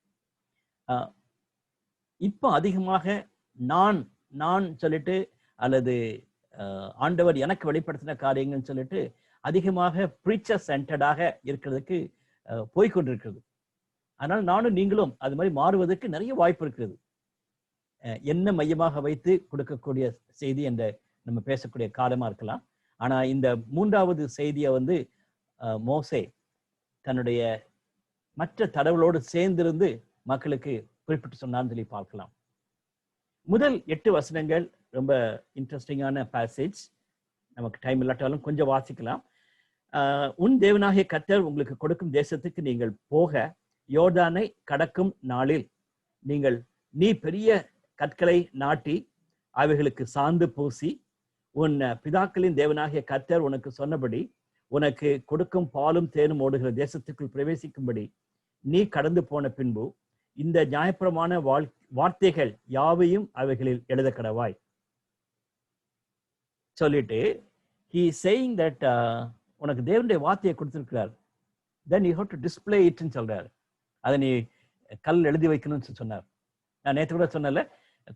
இப்போ அதிகமாக நான் சொல்லிட்டு அல்லது ஆண்டவர் எனக்கு வெளிப்படுத்தின காரியங்கள்னு சொல்லிட்டு அதிகமாக ப்ரீச்சர் சென்டர்டாக இருக்கிறதுக்கு போய்கொண்டிருக்கிறது. அதனால நானும் நீங்களும் அது மாதிரி மாறுவதற்கு நிறைய வாய்ப்பு இருக்கிறது. என்ன மையமாக வைத்து கொடுக்கக்கூடிய செய்தி என்ற நம்ம பேசக்கூடிய காலமா இருக்கலாம். ஆனா இந்த மூன்றாவது செய்தியை வந்து மோசே தன்னுடைய மற்ற தடவுகளோடு சேர்ந்திருந்து மக்களுக்கு குறிப்பிட்டு சொன்னான்னு சொல்லி பார்க்கலாம். முதல் 8 வசனங்கள் ரொம்ப இன்ட்ரெஸ்டிங்கான பேசேஜ். நமக்கு டைம் இல்லாட்டாலும் கொஞ்சம் வாசிக்கலாம். உன் தேவனாகிய கர்த்தர் உங்களுக்கு கொடுக்கும் தேசத்துக்கு நீங்கள் போக யோர்தானை கடக்கும் நாளில் நீ பெரிய கற்களை நாட்டி அவைகளுக்கு சாந்து பூசி உன் பிதாக்களின் தேவனாகிய கர்த்தர் உனக்கு சொன்னபடி உனக்கு கொடுக்கும் பாலும் தேனும் ஓடுகிற தேசத்துக்குள் பிரவேசிக்கும்படி நீ கடந்து போன பின்பு இந்த நியாயப்பிரமாண வார்த்தைகள் யாவையும் அவைகளில் எழுத கடவாய் சொல்லிட்டு he is saying that உனக்கு தேவனுடைய வார்த்தையை கொடுத்திருக்கிறார், then you have to display it ன்னு சொல்றாரு. அதை நீ கல் எழுதி வைக்கணும்னு சொன்னார். நான் நேற்று கூட சொன்னல,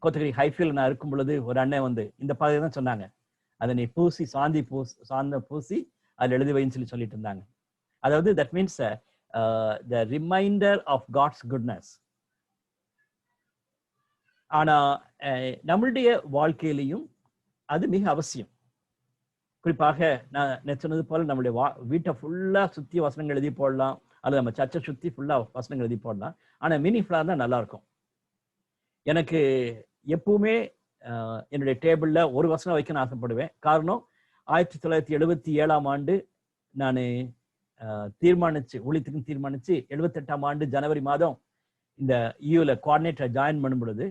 கோத்தகிரி ஹைஃபீல் நான் இருக்கும் பொழுது ஒரு அண்ணன் வந்து இந்த பாதையை தான் சொன்னாங்க, அதை நீ பூசி சாந்த பூசி அதில் எழுதி வைன்னு சொல்லிட்டு இருந்தாங்க. அதாவது that means the reminder of God's goodness. ஆனா நம்மளுடைய வாழ்க்கையிலையும் அது மிக அவசியம். குறிப்பாக நான் சொன்னது போல நம்மளுடைய வீட்டை ஃபுல்லா சுத்தி வசனங்கள் எழுதி போடலாம், அல்லது நம்ம சர்ச்சை சுத்தி ஃபுல்லா வசனங்கள் எழுதி போடலாம். ஆனா மீனிங்ஃபுல்லா தான் நல்லா இருக்கும். எனக்கு எப்பவுமே என்னுடைய டேபிள்ல ஒரு வசனம் வைக்கணும்னு ஆசைப்படுவேன். காரணம் 1977ஆம் ஆண்டு நான் ஊழியத்துக்கு தீர்மானிச்சு 78ஆம் ஆண்டு ஜனவரி மாதம் இந்த யூல கோஆர்டினேட்டர் ஜாயின் பண்ணும் பொழுது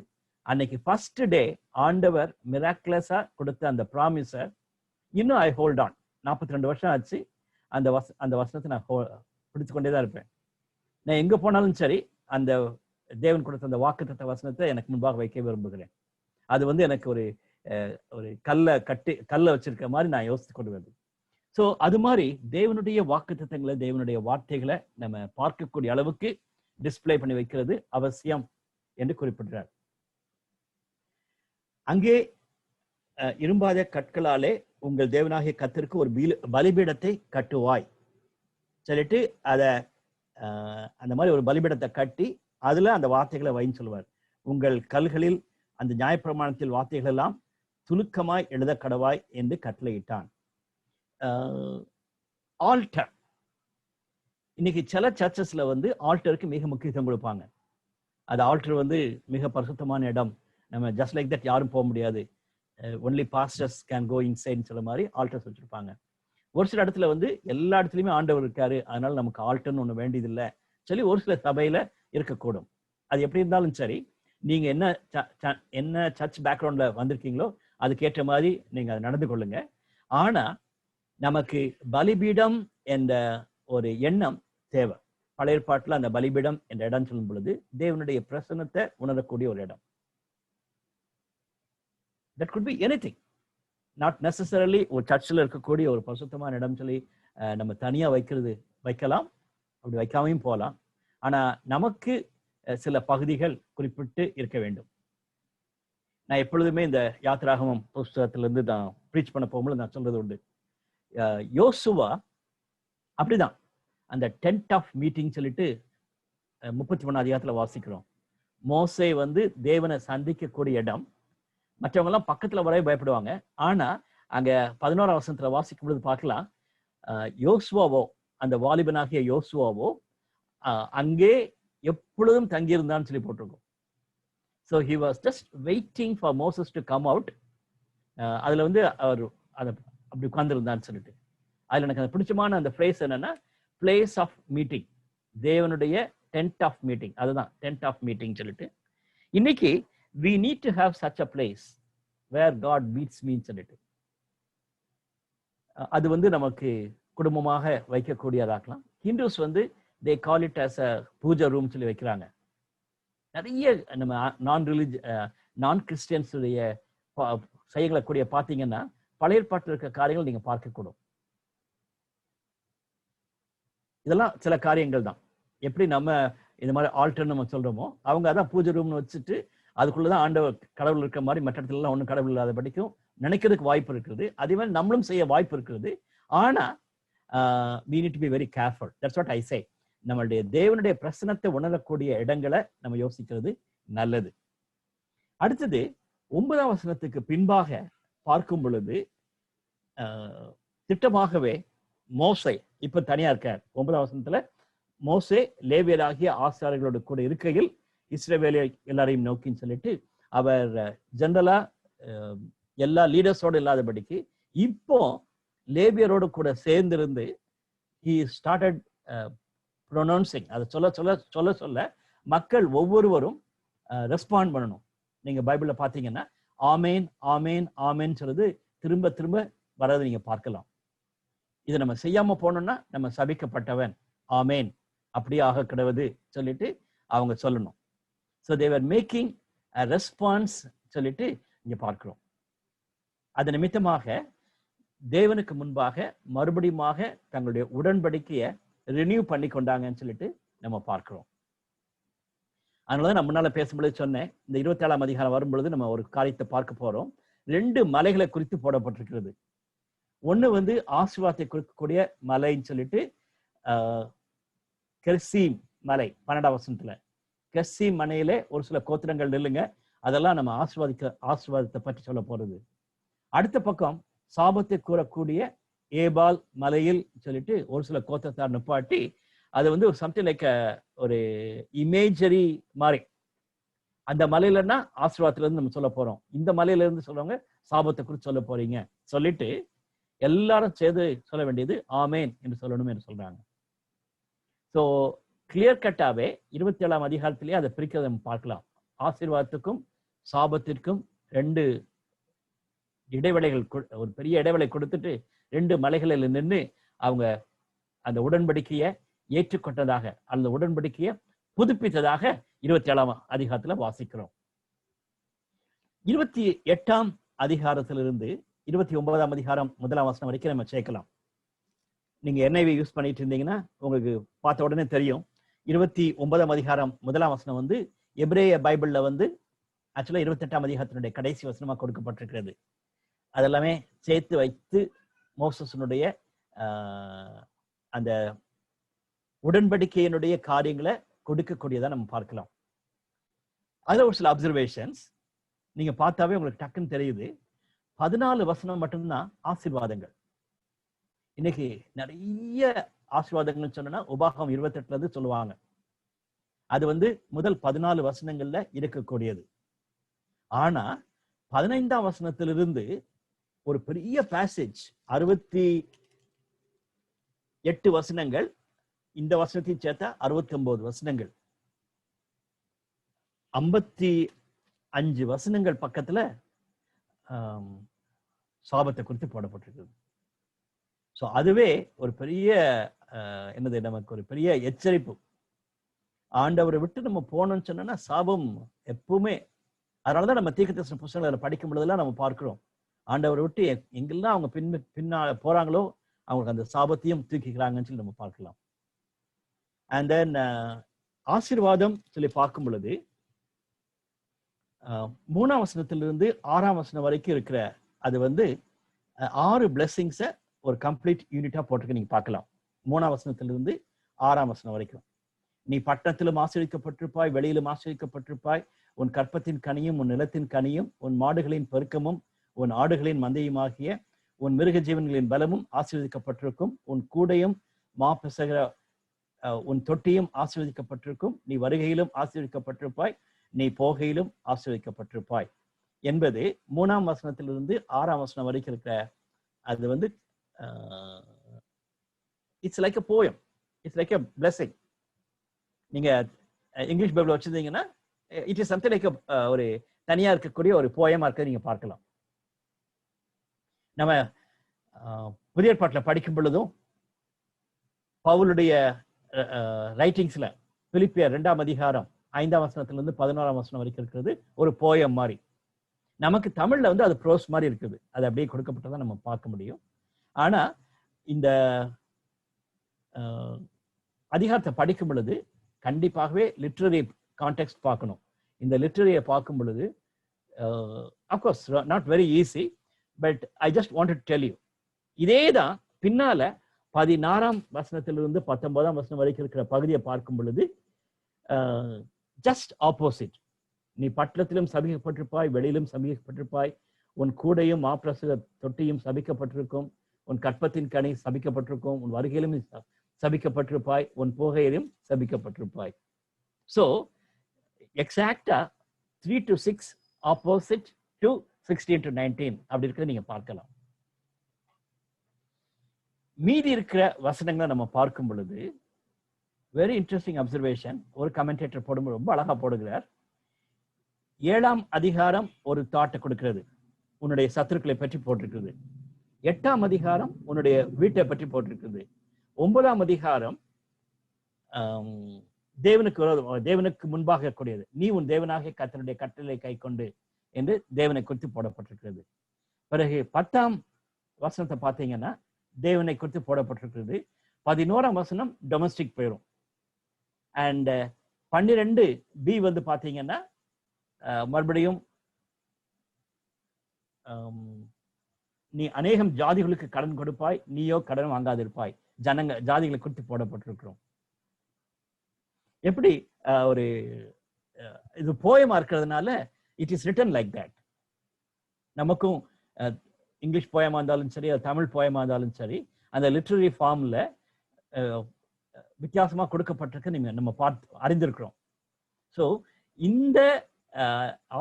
அன்னைக்கு ஃபர்ஸ்ட் டே ஆண்டவர் மிராக்குலஸா கொடுத்த அந்த ப்ராமிஸை இன்னும் ஐ ஹோல்ட் ஆன். 42 வருஷம் ஆச்சு. அந்த வசனத்தை நான் பிடிச்சு கொண்டே தான் இருப்பேன். நான் எங்க போனாலும் சரி அந்த தேவன் கொடுத்த அந்த வாக்குத்தத்த வசனத்தை எனக்கு முன்பாக வைக்க விரும்புகிறேன். அது வந்து எனக்கு ஒரு கல்லை வச்சிருக்க மாதிரி நான் யோசித்து கொண்டு வருது. ஸோ அது மாதிரி தேவனுடைய வாக்குத்தத்தங்களை, தேவனுடைய வார்த்தைகளை நம்ம பார்க்கக்கூடிய அளவுக்கு டிஸ்பிளே பண்ணி வைக்கிறது அவசியம் என்று குறிப்பிடுறார். அங்கே இரும்பாத கற்களாலே உங்கள் தேவனாகிய கர்த்தருக்கு ஒரு பலிபீடத்தை கட்டுவாய் சொல்லிட்டு அந்த மாதிரி ஒரு பலிபீடத்தை கட்டி அதுல அந்த வார்த்தைகளை வைன்னு சொல்லுவார். உங்கள் கல்களில் அந்த நியாயப்பிரமாணத்தில் வார்த்தைகள் எல்லாம் துணுக்கமாய் எழுத கடவாய் என்று கட்டளையிட்டான். ஆல்டர், இன்னைக்கு சில சர்ச்சஸ்ல வந்து ஆல்டருக்கு மிக முக்கியத்துவம் கொடுப்பாங்க. அது ஆல்டர் வந்து மிக பரிசுத்தமான இடம், நம்ம ஜஸ்ட் லைக் தட் யாரும் போக முடியாது, ஒன்லி பாஸ்டர்ஸ் கேன் கோ இன்சைட்னு சொல்ல மாதிரி ஆல்டர்ஸ் வச்சிருப்பாங்க. ஒரு சில இடத்துல வந்து எல்லா இடத்துலையுமே ஆண்டவர் இருக்காரு, அதனால நமக்கு ஆல்டர்னு ஒன்று வேண்டியதில்லை சொல்லி ஒரு சில சபையில இருக்கக்கூடும். அது எப்படி இருந்தாலும் சரி, நீங்க என்ன சர்ச் பேக்ரவுண்ட்ல வந்திருக்கீங்களோ அதுக்கேற்ற மாதிரி நீங்க அதை நடந்து கொள்ளுங்க. ஆனா நமக்கு பலிபீடம் என்ற ஒரு எண்ணம் தேவை. பழைய ஏற்பாட்டுல அந்த பலிபீடம் என்ற இடம் சொல்லும் பொழுது தேவனுடைய பிரசன்னத்தை உணரக்கூடிய ஒரு இடம். That could be anything, not necessarily ஒரு சர்ச்சில் இருக்கக்கூடிய ஒரு பரிசுத்தமான இடம் சொல்லி நம்ம தனியா வைக்கலாம், அப்படி வைக்காமையும் போகலாம். ஆனா நமக்கு சில பகுதிகள் குறிப்பிட்டு இருக்க வேண்டும். நான் எப்பொழுதுமே இந்த யாத்திராகமம் புஸ்தகத்திலிருந்து நான் ப்ரீச் பண்ண போகும்போது நான் சொல்றது உண்டு. யோசுவா அப்படிதான் அந்த டென்ட் ஆஃப் மீட்டிங் சொல்லிட்டு 31ஆம் அதிகாரத்துல வாசிக்கிறோம். மோசே வந்து தேவனை சந்திக்கக்கூடிய இடம். மற்றவங்க எல்லாம் பக்கத்துல வரவே பயப்படுவாங்க. ஆனா அங்க 11ஆம் வசனத்துல வாசிக்கும் பொழுது பார்க்கலாம், யோசுவாவோ அந்த வாலிபனாகிய யோசுவாவோ அங்கே எப்பொழுதும் தங்கியிருந்தான்னு சொல்லி போட்டிருக்கோம். So he was just waiting for Moses to come out. அதுல வந்து அவர் அதை அப்படி உட்கார்ந்துருந்தான்னு சொல்லிட்டு அதுல எனக்கு அந்த பிடிச்சமான அந்த ஃப்ரேஸ் என்னன்னா, பிளேஸ் ஆஃப் மீட்டிங், தேவனுடைய டென்ட் ஆஃப் மீட்டிங், அதுதான் டென்ட் ஆஃப் மீட்டிங் சொல்லிட்டு. இன்னைக்கு we need to have such a place where God meets me சொல்லிட்டு அது வந்து நமக்கு குடும்பமாக வைக்கக்கூடியதாக்கலாம். ஹிந்துஸ் வந்து they call it as a puja room சொல்லி வைக்கிறாங்க. நிறைய நம்ம நான் கிறிஸ்டியன்ஸுடைய செய்யங்களை கூடிய பார்த்தீங்கன்னா பழைய ஏற்பாட்டில் இருக்க காரியங்கள் நீங்க பார்க்கக்கூடும். இதெல்லாம் சில காரியங்கள் தான். எப்படி நம்ம இந்த மாதிரி ஆல்டர் நம்ம சொல்றோமோ அவங்க அதான் பூஜை ரூம்னு வச்சுட்டு அதுக்குள்ளதான் ஆண்டவர் கடவுள் இருக்கிற மாதிரி மற்ற இடத்துல எல்லாம் ஒன்றும் கடவுள் இல்லாத படிக்கும் நினைக்கிறதுக்கு வாய்ப்பு இருக்குது. அதே மாதிரி நம்மளும் செய்ய வாய்ப்பு இருக்கிறது. ஆனா we need to be very careful. That's what I say. நம்மளுடைய தேவனுடைய பிரசன்னத்தை உணரக்கூடிய இடங்களை நம்ம யோசிக்கிறது நல்லது. அடுத்தது 9ஆம் வசனத்துக்கு பின்பாக பார்க்கும் பொழுது திட்டமாகவே மோசே இப்ப தனியா இருக்கார். 9ஆம் வசனத்துல மோசே லேவியராகிய ஆசாரியர்களோடு கூட இருக்கையில் இஸ்ரவேலை எல்லாரையும் நோக்கின்னு சொல்லிட்டு அவர் ஜெனரலா எல்லா லீடர்ஸோடு இல்லாதபடிக்கு இப்போ லேவியரோடு கூட சேர்ந்திருந்து he started pronouncing. அதை சொல்ல சொல்ல சொல்ல சொல்ல மக்கள் ஒவ்வொருவரும் ரெஸ்பாண்ட் பண்ணணும். நீங்க பைபிள்ல பாத்தீங்கன்னா ஆமேன் ஆமேன் ஆமேன் சொல்றது திரும்ப திரும்ப வரதை நீங்க பார்க்கலாம். இதை நம்ம செய்யாம போனோம்னா நம்ம சபிக்கப்பட்டவன், ஆமேன் அப்படியே ஆக கிடவது சொல்லிட்டு அவங்க சொல்லணும். So they were making a response சொல்லிட்டு இங்க பார்க்கிறோம். அது நிமித்தமாக தேவனுக்கு முன்பாக மறுபடியுமாக தங்களுடைய உடன்படிக்கையை ரினியூ பண்ணி கொண்டாங்கன்னு சொல்லிட்டு நம்ம பார்க்கிறோம். அதனாலதான் நான் முன்னால பேசும்பொழுது சொன்னேன், இந்த 27ஆம் அதிகாரம் வரும்பொழுது நம்ம ஒரு காரியத்தை பார்க்க போறோம். 2 மலைகளை குறித்து போடப்பட்டிருக்கிறது. ஒண்ணு ஆசீர்வாதத்தை கொடுக்கக்கூடிய மலைன்னு சொல்லிட்டு கெர்சீம் மலை 12ஆம் வசனத்துல. கெர்சீம் மலையில ஒரு சில கோத்திரங்கள் நில்லுங்க, அதெல்லாம் நம்ம ஆசீர்வாதத்தை பற்றி சொல்ல போறது. அடுத்த பக்கம் சாபத்தை கூறக்கூடிய ஏபால் மலையில் சொல்லிட்டு ஒரு சில கோத்திரத்தார் நிப்பாட்டி அது ஒரு சம்திங் லைக் ஒரு இமேஜரி மாதிரி. அந்த மலையிலன்னா ஆசீர்வாதத்துல இருந்து நம்ம சொல்ல போறோம், இந்த மலையில இருந்து சொல்றவங்க சாபத்தை குறித்து சொல்ல போறீங்க சொல்லிட்டு எல்லாரும் சேர்ந்து சொல்ல வேண்டியது ஆமேன் என்று சொல்லணும் என்று சொல்றாங்க. ஸோ கிளியர் கட்டாவே 27ஆம் அதிகாரத்திலேயே அதை பிரிக்கிறத நம்ம பார்க்கலாம். ஆசீர்வாதத்துக்கும் சாபத்திற்கும் 2 இடைவெளிகள், ஒரு பெரிய இடைவெளி கொடுத்துட்டு 2 மலைகளில் நின்று அவங்க அந்த உடன்படிக்கையை ஏற்றுக்கொண்டதாக, அந்த உடன்படிக்கையை புதுப்பித்ததாக 27ஆம் அதிகாரத்துல வாசிக்கிறோம். 28ஆம் அதிகாரத்திலிருந்து 29ஆம் அதிகாரம் 1ஆம் வசனம் வரைக்கும் நம்ம சேர்க்கலாம். நீங்க NIV யூஸ் பண்ணிட்டு இருந்தீங்கன்னா உங்களுக்கு பார்த்த உடனே தெரியும். 29ஆம் அதிகாரம் 1ஆம் வசனம் எபிரேய பைபிள்ல ஆக்சுவலா 28ஆம் அதிகாரத்தினுடைய கடைசி வசனமா கொடுக்கப்பட்டிருக்கிறது. அதெல்லாமே சேர்த்து வைத்து மோசஸனுடைய அந்த உடன்படிக்கையினுடைய காரியங்களை கொடுக்கக்கூடியதா நம்ம பார்க்கலாம். அதுல ஒரு சில அப்சர்வேஷன்ஸ் நீங்க பார்த்தாவே உங்களுக்கு டக்குன்னு தெரியுது. 14 வசனம் மட்டும்தான் ஆசீர்வாதங்கள். இன்னைக்கு நிறைய ஆசீர்வாதங்கள் சொன்னா உபாகம் 28 சொல்லுவாங்க. அது முதல் 14 வசனங்கள்ல இருக்கக்கூடியது. ஆனா 15ஆம் வசனத்திலிருந்து ஒரு பெரிய பேசேஜ் 68 வசனங்கள், இந்த வசனத்தையும் சேர்த்தா 69 வசனங்கள், 55 வசனங்கள் பக்கத்துல சாபத்தை குறித்து போடப்பட்டிருக்கிறது. ஸோ அதுவே ஒரு பெரிய நமக்கு ஒரு பெரிய எச்சரிப்பு. ஆண்டவரை விட்டு நம்ம போனோம்னு சொன்னா சாபம் எப்பவுமே. அதனாலதான் நம்ம தீர்க்கதரிசன புத்தகங்களை படிக்கும் பொழுதெல்லாம் நம்ம பார்க்கிறோம், ஆண்டவரை விட்டு எங்கெல்லாம் அவங்க பின்னா போறாங்களோ அவங்களுக்கு அந்த சாபத்தையும் தூக்கிக்கிறாங்கன்னு சொல்லி நம்ம பார்க்கலாம். அண்ட் தென் ஆசீர்வாதம் சொல்லி பார்க்கும் பொழுது 3ஆம் வசனத்திலிருந்து 6ஆம் வசனம் வரைக்கும் இருக்கிற அது 6 பிளெஸிங்ஸை ஒரு கம்ப்ளீட் யூனிட்டா போட்டிருக்கு. நீங்க பார்க்கலாம் 3ஆம் வசனத்திலிருந்து 6ஆம் வசனம் வரைக்கும். நீ பட்டணத்திலும் ஆசீர்வதிக்கப்பட்டிருப்பாய், வெளியிலும் ஆசீர்வதிக்கப்பட்டிருப்பாய். உன் கற்பத்தின் கனியும் உன் நிலத்தின் கனியும் உன் மாடுகளின் பெருக்கமும் உன் ஆடுகளின் மந்தையுமாகிய உன் மிருக ஜீவன்களின் பலமும் ஆசீர்வதிக்கப்பட்டிருக்கும். உன் கூடையும் மாப்பிசகிற உன் தொட்டியும் ஆசீர்வதிக்கப்பட்டிருக்கும். நீ வருகையிலும் ஆசீர்வதிக்கப்பட்டிருப்பாய், நீ போகையிலும் ஆசீர்வதிக்கப்பட்டிருப்பாய் என்பது 3ஆம் வசனத்திலிருந்து 6ஆம் வசனம் வரைக்கும் இருக்கிற அது it's like a poem, it's like a blessing. நீங்க இங்கிலீஷ் பைபிள் வச்சிருந்தீங்கன்னா இட் இஸ் சம்திங் லைக் ஒரு தனியா இருக்கக்கூடிய ஒரு போயமா இருக்கிறத நீங்க பார்க்கலாம். நம்ம புதிய ஏற்பாட்டில் படிக்கும் பொழுதும் பவுலுடைய ரைட்டிங்ஸ்ல பிலிப்பியர் 2ஆம் அதிகாரம் 5ஆம் வசனத்திலிருந்து 11ஆம் வசனம் வரைக்கும் இருக்கிறது ஒரு போயம் மாதிரி. நமக்கு தமிழ்ல அது ப்ரோஸ் மாதிரி இருக்குது, அது அப்படியே கொடுக்கப்பட்டதான் நம்ம பார்க்க முடியும். ஆனா இந்த அதிகாரத்தை படிக்கும் பொழுது கண்டிப்பாகவே லிட்ரரி கான்டெக்ஸ்ட் பார்க்கணும். இந்த லிட்ரரியை பார்க்கும் பொழுது of course not very easy, but I just wanted to tell you. இதே தான் பின்னால 16ஆம் வசனத்திலிருந்து 19ஆம் வசனம் வரைக்கும் இருக்கிற பகுதியை பார்க்கும் பொழுது ஜஸ்ட் ஆப்போசிட். நீ பட்டணத்திலும் சபிக்கப்பட்டிருப்பாய், வெளியிலும் சபிக்கப்பட்டிருப்பாய், உன் கூடையும் மாப்பிரசக தொட்டியும் சபிக்கப்பட்டிருக்கும், உன் கற்பத்தின் கனி சபிக்கப்பட்டிருக்கும், உன் வருகையிலும் சபிக்கப்பட்டிருப்பாய், உன் போகையிலும் சபிக்கப்பட்டிருப்பாய். ஸோ எக்ஸாக்டா 3 to 6 ஆப்போசிட் டு 16 to 19 அப்படி இருக்கிறத நீங்க பார்க்கலாம். மீதி இருக்கிற வசனங்களை நம்ம பார்க்கும் பொழுது வெரி இன்ட்ரெஸ்டிங் அப்சர்வேஷன். ஒரு கமெண்டேட்டர் போடும்போது ரொம்ப அழகா போடுகிறார். 7ஆம் அதிகாரம் ஒரு தாட்டை கொடுக்கிறது, உன்னுடைய சத்துருக்களை பற்றி போட்டிருக்கிறது. 8ஆம் அதிகாரம் உன்னுடைய வீட்டை பற்றி போட்டிருக்கிறது. 9ஆம் அதிகாரம் தேவனுக்கு முன்பாக கூடியது, நீ உன் தேவனாக கர்த்தருடைய கட்டளை கை கொண்டு என்று தேவனை குறித்து போடப்பட்டிருக்கிறது. பிறகு 10ஆம் வசனத்தை பார்த்தீங்கன்னா தேவனை குறித்து போடப்பட்டிருக்கிறது. 11ஆம் வசனம் டொமஸ்டிக் போயிடும். அண்ட் 12b வந்து பார்த்தீங்கன்னா மறுபடியும் நீ அநேகம் ஜாதிகளுக்கு கடன் கொடுப்பாய், நீயோ கடன் வாங்காதிருப்பாய், ஜாதிகளை குறித்து போடப்பட்டிருக்கிறோம். எப்படி ஒரு இது போயமா இருக்கிறதுனால it is written like that. நமக்கும் இங்கிலீஷ் போயமா இருந்தாலும் சரி, தமிழ் போயமா இருந்தாலும் சரி, அந்த லிட்ரரி ஃபார்ம்ல வித்தியாசமா கொடுக்கப்பட்டிருக்கு நம்ம பார்த்து அறிந்திருக்கிறோம். ஸோ இந்த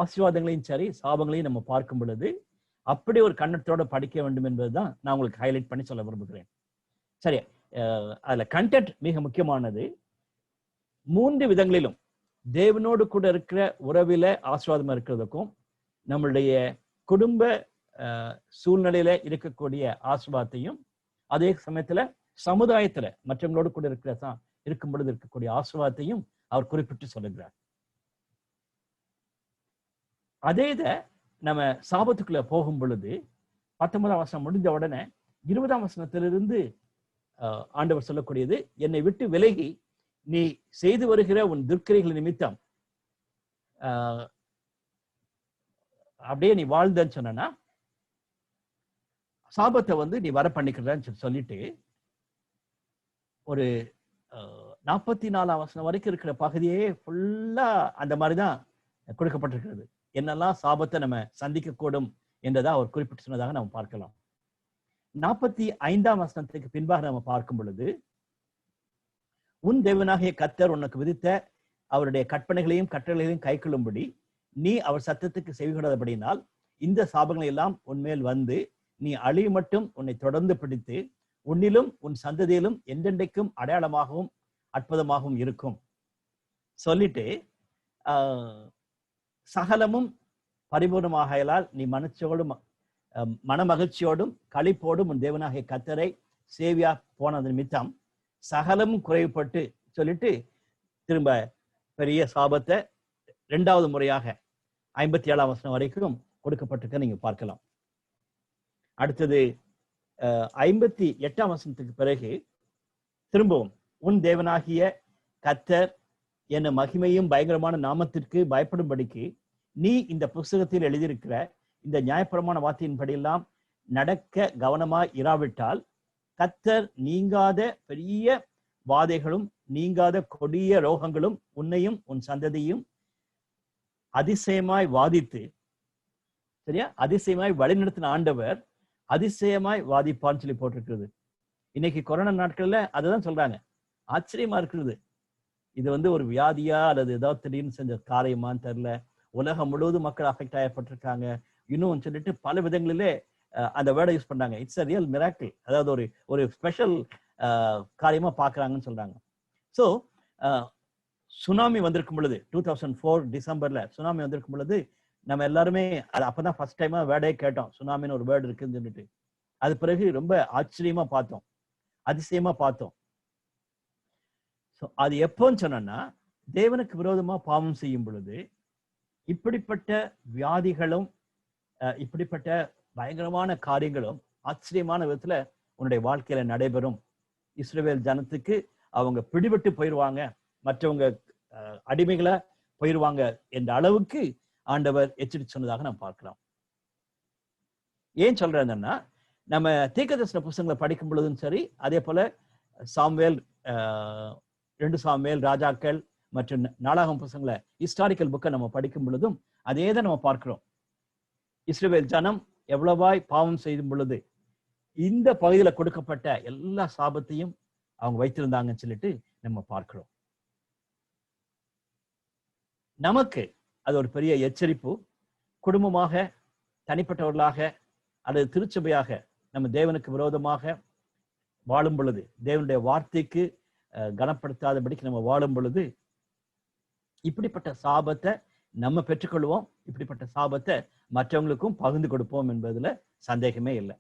ஆசீர்வாதங்களையும் சரி சாபங்களையும் நம்ம பார்க்கும் பொழுது அப்படி ஒரு கண்ணத்தோட படிக்க வேண்டும் என்பதுதான் நான் உங்களுக்கு ஹைலைட் பண்ணி சொல்ல விரும்புகிறேன். சரி, அதுல கண்டென்ட் மிக முக்கியமானது. 3 விதங்களிலும் தேவனோடு கூட இருக்கிற உறவில ஆசீர்வாதமா இருக்கிறதுக்கும், நம்மளுடைய குடும்ப சூழ்நிலையில இருக்கக்கூடிய ஆசீர்வாதத்தையும், அதே சமயத்துல சமுதாயத்துல மற்றவங்களோடு கூட இருக்கும் பொழுது இருக்கக்கூடிய ஆசீர்வாதத்தையும் அவர் குறிப்பிட்டு சொல்லுகிறார். அதே இதை நம்ம சாபத்துக்குள்ள போகும் பொழுது 19ஆம் வசனம் முடிந்த உடனே 20ஆம் வசனத்திலிருந்து ஆண்டவர் சொல்லக்கூடியது, என்னை விட்டு விலகி நீ செய்து வருகிற உன் துர்க்கிரைகள் நிமித்தம் அப்படியே நீ வாழ்ந்தன்னு சொன்னா சாபத்தை வந்து நீ வர பண்ணிக்கிறன்னு சொல்லிட்டு ஒரு 44ஆம் வசனம் வரைக்கும் இருக்கிற பகுதியே ஃபுல்லா அந்த மாதிரிதான் கொடுக்கப்பட்டிருக்கிறது. என்னெல்லாம் சாபத்தை நம்ம சந்திக்க கூடும் என்றதை அவர் குறிப்பிட்டு சொன்னதாக நம்ம பார்க்கலாம். 45ஆம் வசனத்துக்கு பின்பாக நம்ம பார்க்கும் பொழுது, உன் தேவனாகிய கர்த்தர் உனக்கு விதித்த அவருடைய கற்பனைகளையும் கட்டளைகளையும் கை கொள்ளும்படி நீ அவர் சத்தத்துக்கு செவிகொடாதபடியினால் இந்த சாபங்களை எல்லாம் உன்மேல் வந்து நீ அழிவு மட்டும் உன்னை தொடர்ந்து பிடித்து உன்னிலும் உன் சந்ததியிலும் என்றென்றைக்கும் அடையாளமாகவும் அற்புதமாகவும் இருக்கும் சொல்லிட்டு சகலமும் பரிபூர்ணமாகலால் நீ மனமகிழ்ச்சியோடும் களிப்போடும் உன் தேவனாகிய கர்த்தரை சேவியா போனது நிமித்தம் சகலமும் குறைவுபட்டு சொல்லிட்டு திரும்ப பெரிய சாபத்தை 2வது முறையாக 57ஆம் வசனம் வரைக்கும் கொடுக்கப்பட்டிருக்க நீங்க பார்க்கலாம். அடுத்தது 58ஆம் வசனத்துக்கு பிறகு திரும்பவும் உன் தேவனாகிய கர்த்தர் என்ன மகிமையும் பயங்கரமான நாமத்திற்கு பயப்படும்படிக்கு நீ இந்த புஸ்தகத்தில் எழுதியிருக்கிற இந்த நியாயப்பிரமாண வார்த்தையின்படியெல்லாம் நடக்க கவனமாய் இராவிட்டால் கர்த்தர் நீங்காத பெரிய வாதைகளும் நீங்காத கொடிய ரோகங்களும் உன்னையும் உன் சந்ததியும் அதிசயமாய் வாதித்து, சரியா, அதிசயமாய் வழிநடத்தின ஆண்டவர் அதிசயமாய் வாதிப்பான்னு சொல்லி போட்டிருக்கிறது. இன்னைக்கு கொரோனா நாட்கள்ல அதுதான் சொல்றாங்க. ஆச்சரியமா இருக்கிறது. இது வந்து ஒரு வியாதியா அல்லது ஏதாவது திடீர்னு செஞ்ச காரியமான்னு தெரியல. உலகம் முழுவதும் மக்கள் அஃபெக்ட் ஆகப்பட்டிருக்காங்க. இன்னும் சொல்லிட்டு பல விதங்களிலே அந்த வேர்டை யூஸ் பண்றாங்க. It's a real miracle. அதாவது ஒரு ஸ்பெஷல் காரியமா பாக்குறாங்கன்னு சொல்றாங்க. ஸோ சுனாமி வந்திருக்கும் பொழுது 2004 டிசம்பர்ல சுனாமி வந்திருக்கும் பொழுது நம்ம எல்லாருமே அது அப்பதான் ஃபர்ஸ்ட் டைமா வேர்டே கேட்டோம். சுனாமின்னு ஒரு வேர்டு இருக்குன்னு சொல்லிட்டு அது பிறகு ரொம்ப ஆச்சரியமா பார்த்தோம், அதிசயமா பார்த்தோம். அது எப்போன்னு சொன்னா தேவனுக்கு விரோதமா பாவம் செய்யும் பொழுது இப்படிப்பட்ட வியாதிகளும் இப்படிப்பட்ட பயங்கரமான காரியங்களும் ஆச்சரியமான விதத்துல உன்னுடைய வாழ்க்கையில நடைபெறும். இஸ்ரவேல் ஜனத்துக்கு அவங்க பிடிபட்டு போயிடுவாங்க, மற்றவங்க அடிமைகளா போயிடுவாங்க என்ற அளவுக்கு ஆண்டவர் எச்சரித்து சொன்னதாக நாம் பார்க்கலாம். ஏன் சொல்றேன்னா நம்ம தீர்க்கதரிசன புத்தகங்களை படிக்கும் பொழுதும் சரி, அதே போல சாமுவேல் 2 சாமுவேல் ராஜாக்கள் மற்றும் நாளாகம புத்தகங்களை ஹிஸ்டாரிக்கல் புக்கை நம்ம படிக்கும் பொழுதும் அதே தான் நம்ம பார்க்கிறோம். இஸ்ரவேல் ஜனம் எவ்வளவாய் பாவம் செய்யும் பொழுது இந்த பகுதியில கொடுக்கப்பட்ட எல்லா சாபத்தையும் அவங்க வைத்திருந்தாங்கன்னு சொல்லிட்டு நம்ம பார்க்கிறோம். நமக்கு அது ஒரு பெரிய எச்சரிப்பு. குடும்பமாக, தனிப்பட்டவர்களாக அல்லது திருச்சபையாக நம்ம தேவனுக்கு விரோதமாக வாழும் பொழுது, தேவனுடைய வார்த்தைக்கு கனப்படுத்தாதபடிக்கு நம்ம வாழும் பொழுது இப்படிப்பட்ட சாபத்தை நம்ம பெற்றுக்கொள்வோம், இப்படிப்பட்ட சாபத்தை மற்றவங்களுக்கும் பகிர்ந்து கொடுப்போம் என்பதுல சந்தேகமே இல்லை.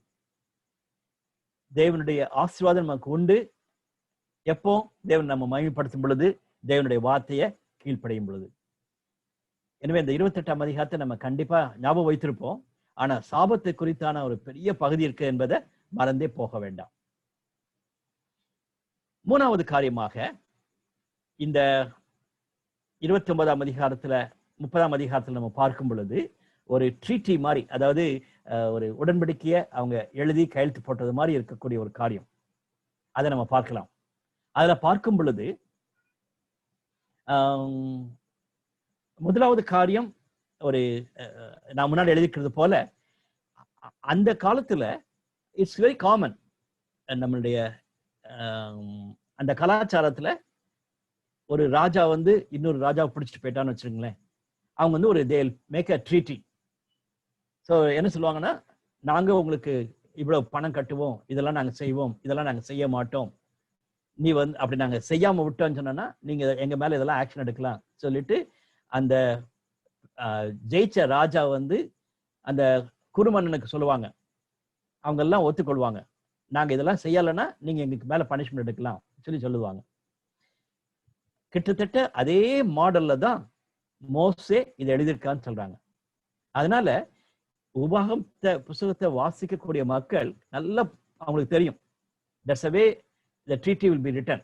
தேவனுடைய ஆசீர்வாதம் நமக்கு உண்டு எப்போ? தேவன் நம்ம மகிமைப்படுத்தும் பொழுது, தேவனுடைய வார்த்தையை கீழ்ப்படையும் பொழுது. எனவே இந்த 28ஆம் அதிகாரத்தை நம்ம கண்டிப்பா ஞாபகம் வைத்திருப்போம். ஆனா சாபத்தை குறித்தான ஒரு பெரிய பகுதி இருக்கு என்பதை மறந்தே போக வேண்டாம். மூணாவது காரியமாக இந்த 29ஆம் அதிகாரத்துல 30ஆம் அதிகாரத்துல நம்ம பார்க்கும் பொழுது ஒரு ட்ரீட்டி மாதிரி, அதாவது ஒரு உடன்படிக்கையை அவங்க எழுதி கையெழுத்து போட்டது மாதிரி இருக்கக்கூடிய ஒரு காரியம், அதை நம்ம பார்க்கலாம். அதுல பார்க்கும் பொழுது முதலாவது காரியம், ஒரு நான் முன்னாடி எழுதிக்கிறது போல, அந்த காலத்துல இட்ஸ் வெரி காமன், நம்மளுடைய அந்த கலாச்சாரத்துல ஒரு ராஜா வந்து இன்னொரு ராஜாவை பிடிச்சிட்டு போயிட்டான்னு வச்சுருங்களேன், அவங்க வந்து ஒரு they make a treaty. So என்ன சொல்லுவாங்கன்னா, நாங்க உங்களுக்கு இவ்வளவு பணம் கட்டுவோம், இதெல்லாம் நாங்க செய்வோம், இதெல்லாம் நாங்க செய்ய மாட்டோம், நீ வந்து அப்படி நாங்க செய்யாம விட்டோம்னு சொன்னா நீங்க எங்க மேல இதெல்லாம் ஆக்ஷன் எடுக்கலாம் சொல்லிட்டு அந்த ஜெயிச்ச ராஜா வந்து அந்த குருமன்னனுக்கு சொல்லுவாங்க. அவங்க எல்லாம் ஒத்துக்கொள்வாங்க, நாங்க இதெல்லாம் செய்யலைன்னா நீங்க எங்களுக்கு மேல பனிஷ்மெண்ட் எடுக்கலாம் சொல்லுவாங்க. கிட்டத்தட்ட அதே மாடல்ல தான் மோசே இதை எழுதியிருக்கான்னு சொல்றாங்க. அதனால உபாகம் புத்தகத்தை வாசிக்கக்கூடிய மக்கள் நல்லா அவங்களுக்கு தெரியும், that's the way the treaty will be written.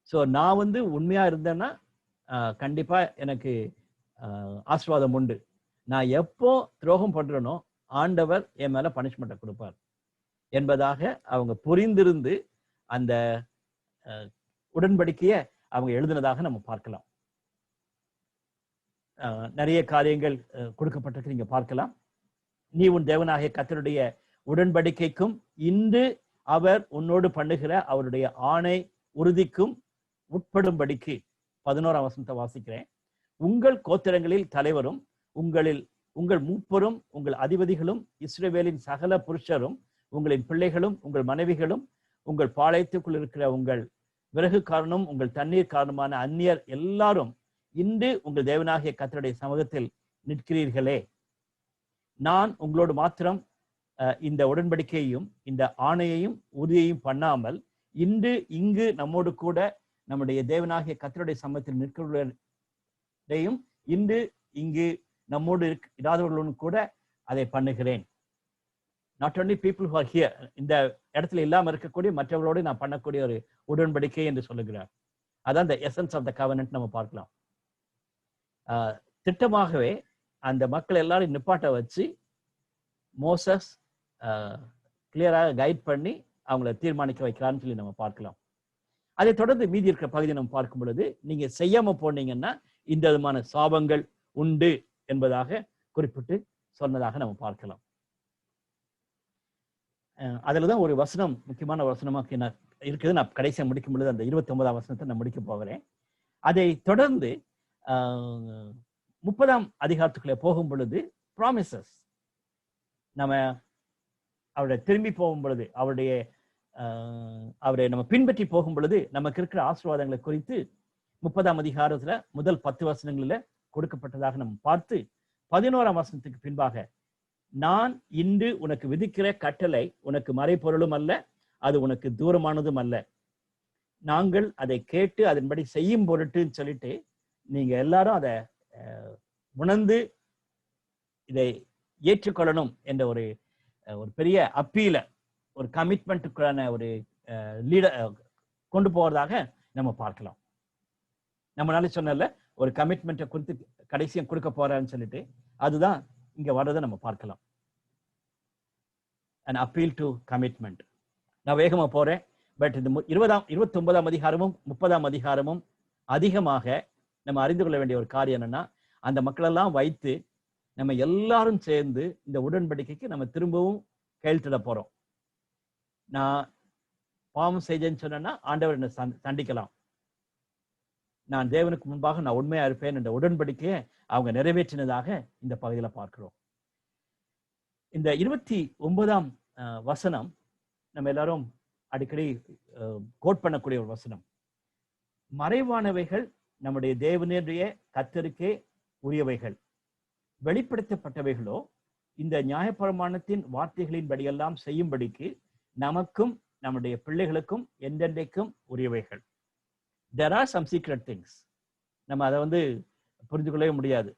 So நான் வந்து உண்மையா இருந்தேன்னா கண்டிப்பா எனக்கு ஆசீர்வாதம் உண்டு. நான் எப்போ துரோகம் பண்றேனோ ஆண்டவர் என் மேல பனிஷ்மெண்ட்டை கொடுப்பார் என்பதாக அவங்க புரிந்திருந்து அந்த உடன்படிக்கையை அவங்க எழுதினதாக நம்ம பார்க்கலாம். நிறைய காரியங்கள் கொடுக்கப்பட்டிருக்கு, நீங்க பார்க்கலாம். நீ உன் தேவனாகிய கர்த்தருடைய உடன்படிக்கைக்கும் இன்று அவர் உன்னோடு பண்ணுகிற அவருடைய ஆணை உறுதிக்கும் உட்படும்படிக்கு 11ஆம் வசனத்தை வாசிக்கிறேன். உங்கள் கோத்திரங்களில் தலைவரும் உங்கள் மூப்பரும் உங்கள் அதிபதிகளும் இஸ்ரவேலின் சகல புருஷரும் உங்களின் பிள்ளைகளும் உங்கள் மனைவிகளும் உங்கள் பாளையத்துக்குள் இருக்கிற உங்கள் விறகுக்காரனும் உங்கள் தண்ணீர் காரணமான அந்நியர் எல்லாரும் இன்று உங்கள் தேவனாகிய கர்த்தருடைய சமூகத்தில் நிற்கிறீர்களே. நான் உங்களோடு மாத்திரம் இந்த உடன்படிக்கையையும் இந்த ஆணையையும் உறுதியையும் பண்ணாமல் இன்று இங்கு நம்மோடு கூட நம்முடைய தேவனாகிய கர்த்தருடைய சமூகத்தில் நிற்கிறவர்களையும் இன்று இங்கு நம்மோடு இராதவர்களும் கூட அதை பண்ணுகிறேன். Not only people who are here, இந்த இடத்துல இல்லாம இருக்கக்கூடிய மற்றவர்களோடு நான் பண்ணக்கூடிய ஒரு உடன்படிக்கை என்று சொல்லுகிறார். அதான் the essence of the covenant நம்ம பார்க்கலாம். திட்டமாகவே அந்த மக்கள் எல்லாரும் நிப்பாட்ட வச்சு மோசஸ் கிளியராக கைட் பண்ணி அவங்கள தீர்மானிக்க வைக்கிறான்னு சொல்லி நம்ம பார்க்கலாம். அதை தொடர்ந்து மீதி இருக்கிற பகுதியை நம்ம பார்க்கும் பொழுது, நீங்க செய்யாம போனீங்கன்னா இந்த விதமான சாபங்கள் உண்டு என்பதாக குறிப்பிட்டு சொன்னதாக நம்ம பார்க்கலாம். அதுலதான் ஒரு வசனம், முக்கியமான வசனமாக இருக்குது. நான் கடைசியாக முடிக்கும் பொழுது அந்த 29ஆம் வசனத்தை நான் முடிக்க போகிறேன். அதை தொடர்ந்து 30ஆம் அதிகாரத்துக்குள்ளே போகும் பொழுது ப்ராமிசஸ், நம்ம அவருடைய திரும்பி போகும் பொழுது அவரை நம்ம பின்பற்றி போகும் பொழுது நமக்கு இருக்கிற ஆசீர்வாதங்களை குறித்து 30ஆம் அதிகாரத்துல முதல் 10 வசனங்களில கொடுக்கப்பட்டதாக நம்ம பார்த்து 11ஆம் வசனத்துக்கு பின்பாக, நான் இன்று உனக்கு விதிக்கிற கட்டளை உனக்கு மறைபொருளும் அல்ல, அது உனக்கு தூரமானதும் அல்ல, நாங்கள் அதை கேட்டு அதன்படி செய்யும் பொருட்டுன்னு சொல்லிட்டு நீங்க எல்லாரும் அதை உணர்ந்து இதை ஏற்றுக்கொள்ளணும் என்ற ஒரு பெரிய அப்பீல, ஒரு கமிட்மெண்ட்டுக்கான ஒரு லீடர் கொண்டு போவதாக நம்ம பார்க்கலாம். நம்மளால சொன்னல ஒரு கமிட்மெண்ட்டை குறித்து கடைசியா கொடுக்க போறான்னு சொல்லிட்டு அதுதான் இங்க வர்றதை நம்ம பார்க்கலாம். an appeal to commitment. நான் வேகமா போறேன். பட் இந்த 29ஆம் அதிகாரமும் 30ஆம் அதிகாரமும் அதிகமாக நம்ம அறிந்து கொள்ள வேண்டிய ஒரு காரியம் என்னன்னா, அந்த மக்களெல்லாம் வைத்து நம்ம எல்லாரும் சேர்ந்து இந்த உடன்படிக்கைக்கு நம்ம திரும்பவும் கையெழுத்திட போறோம். நான் பாவம் செய்தேன்னு சொன்னேன்னா ஆண்டவர் என்னை தண்டிக்கலாம். நான் தேவனுக்கு முன்பாக நான் உண்மையா இருப்பேன் என்ற உடன்படிக்கையை அவங்க நிறைவேற்றினதாக இந்த பகுதியில பார்க்கிறோம். இந்த 29ஆம் வசனம் நம்ம எல்லாரும் அடிக்கடி கோட் பண்ணக்கூடிய ஒரு வசனம். மறைவானவைகள் நம்முடைய தேவனுடைய கர்த்தருக்கே உரியவைகள், வெளிப்படுத்தப்பட்டவைகளோ இந்த நியாயப்பிரமாணத்தின் வார்த்தைகளின் படியெல்லாம் செய்யும்படிக்கு நமக்கும் நம்முடைய பிள்ளைகளுக்கும் என்றென்றைக்கும் உரியவைகள். There are some secret things. நம்ம அதை புரிந்து கொள்ளவே முடியாது.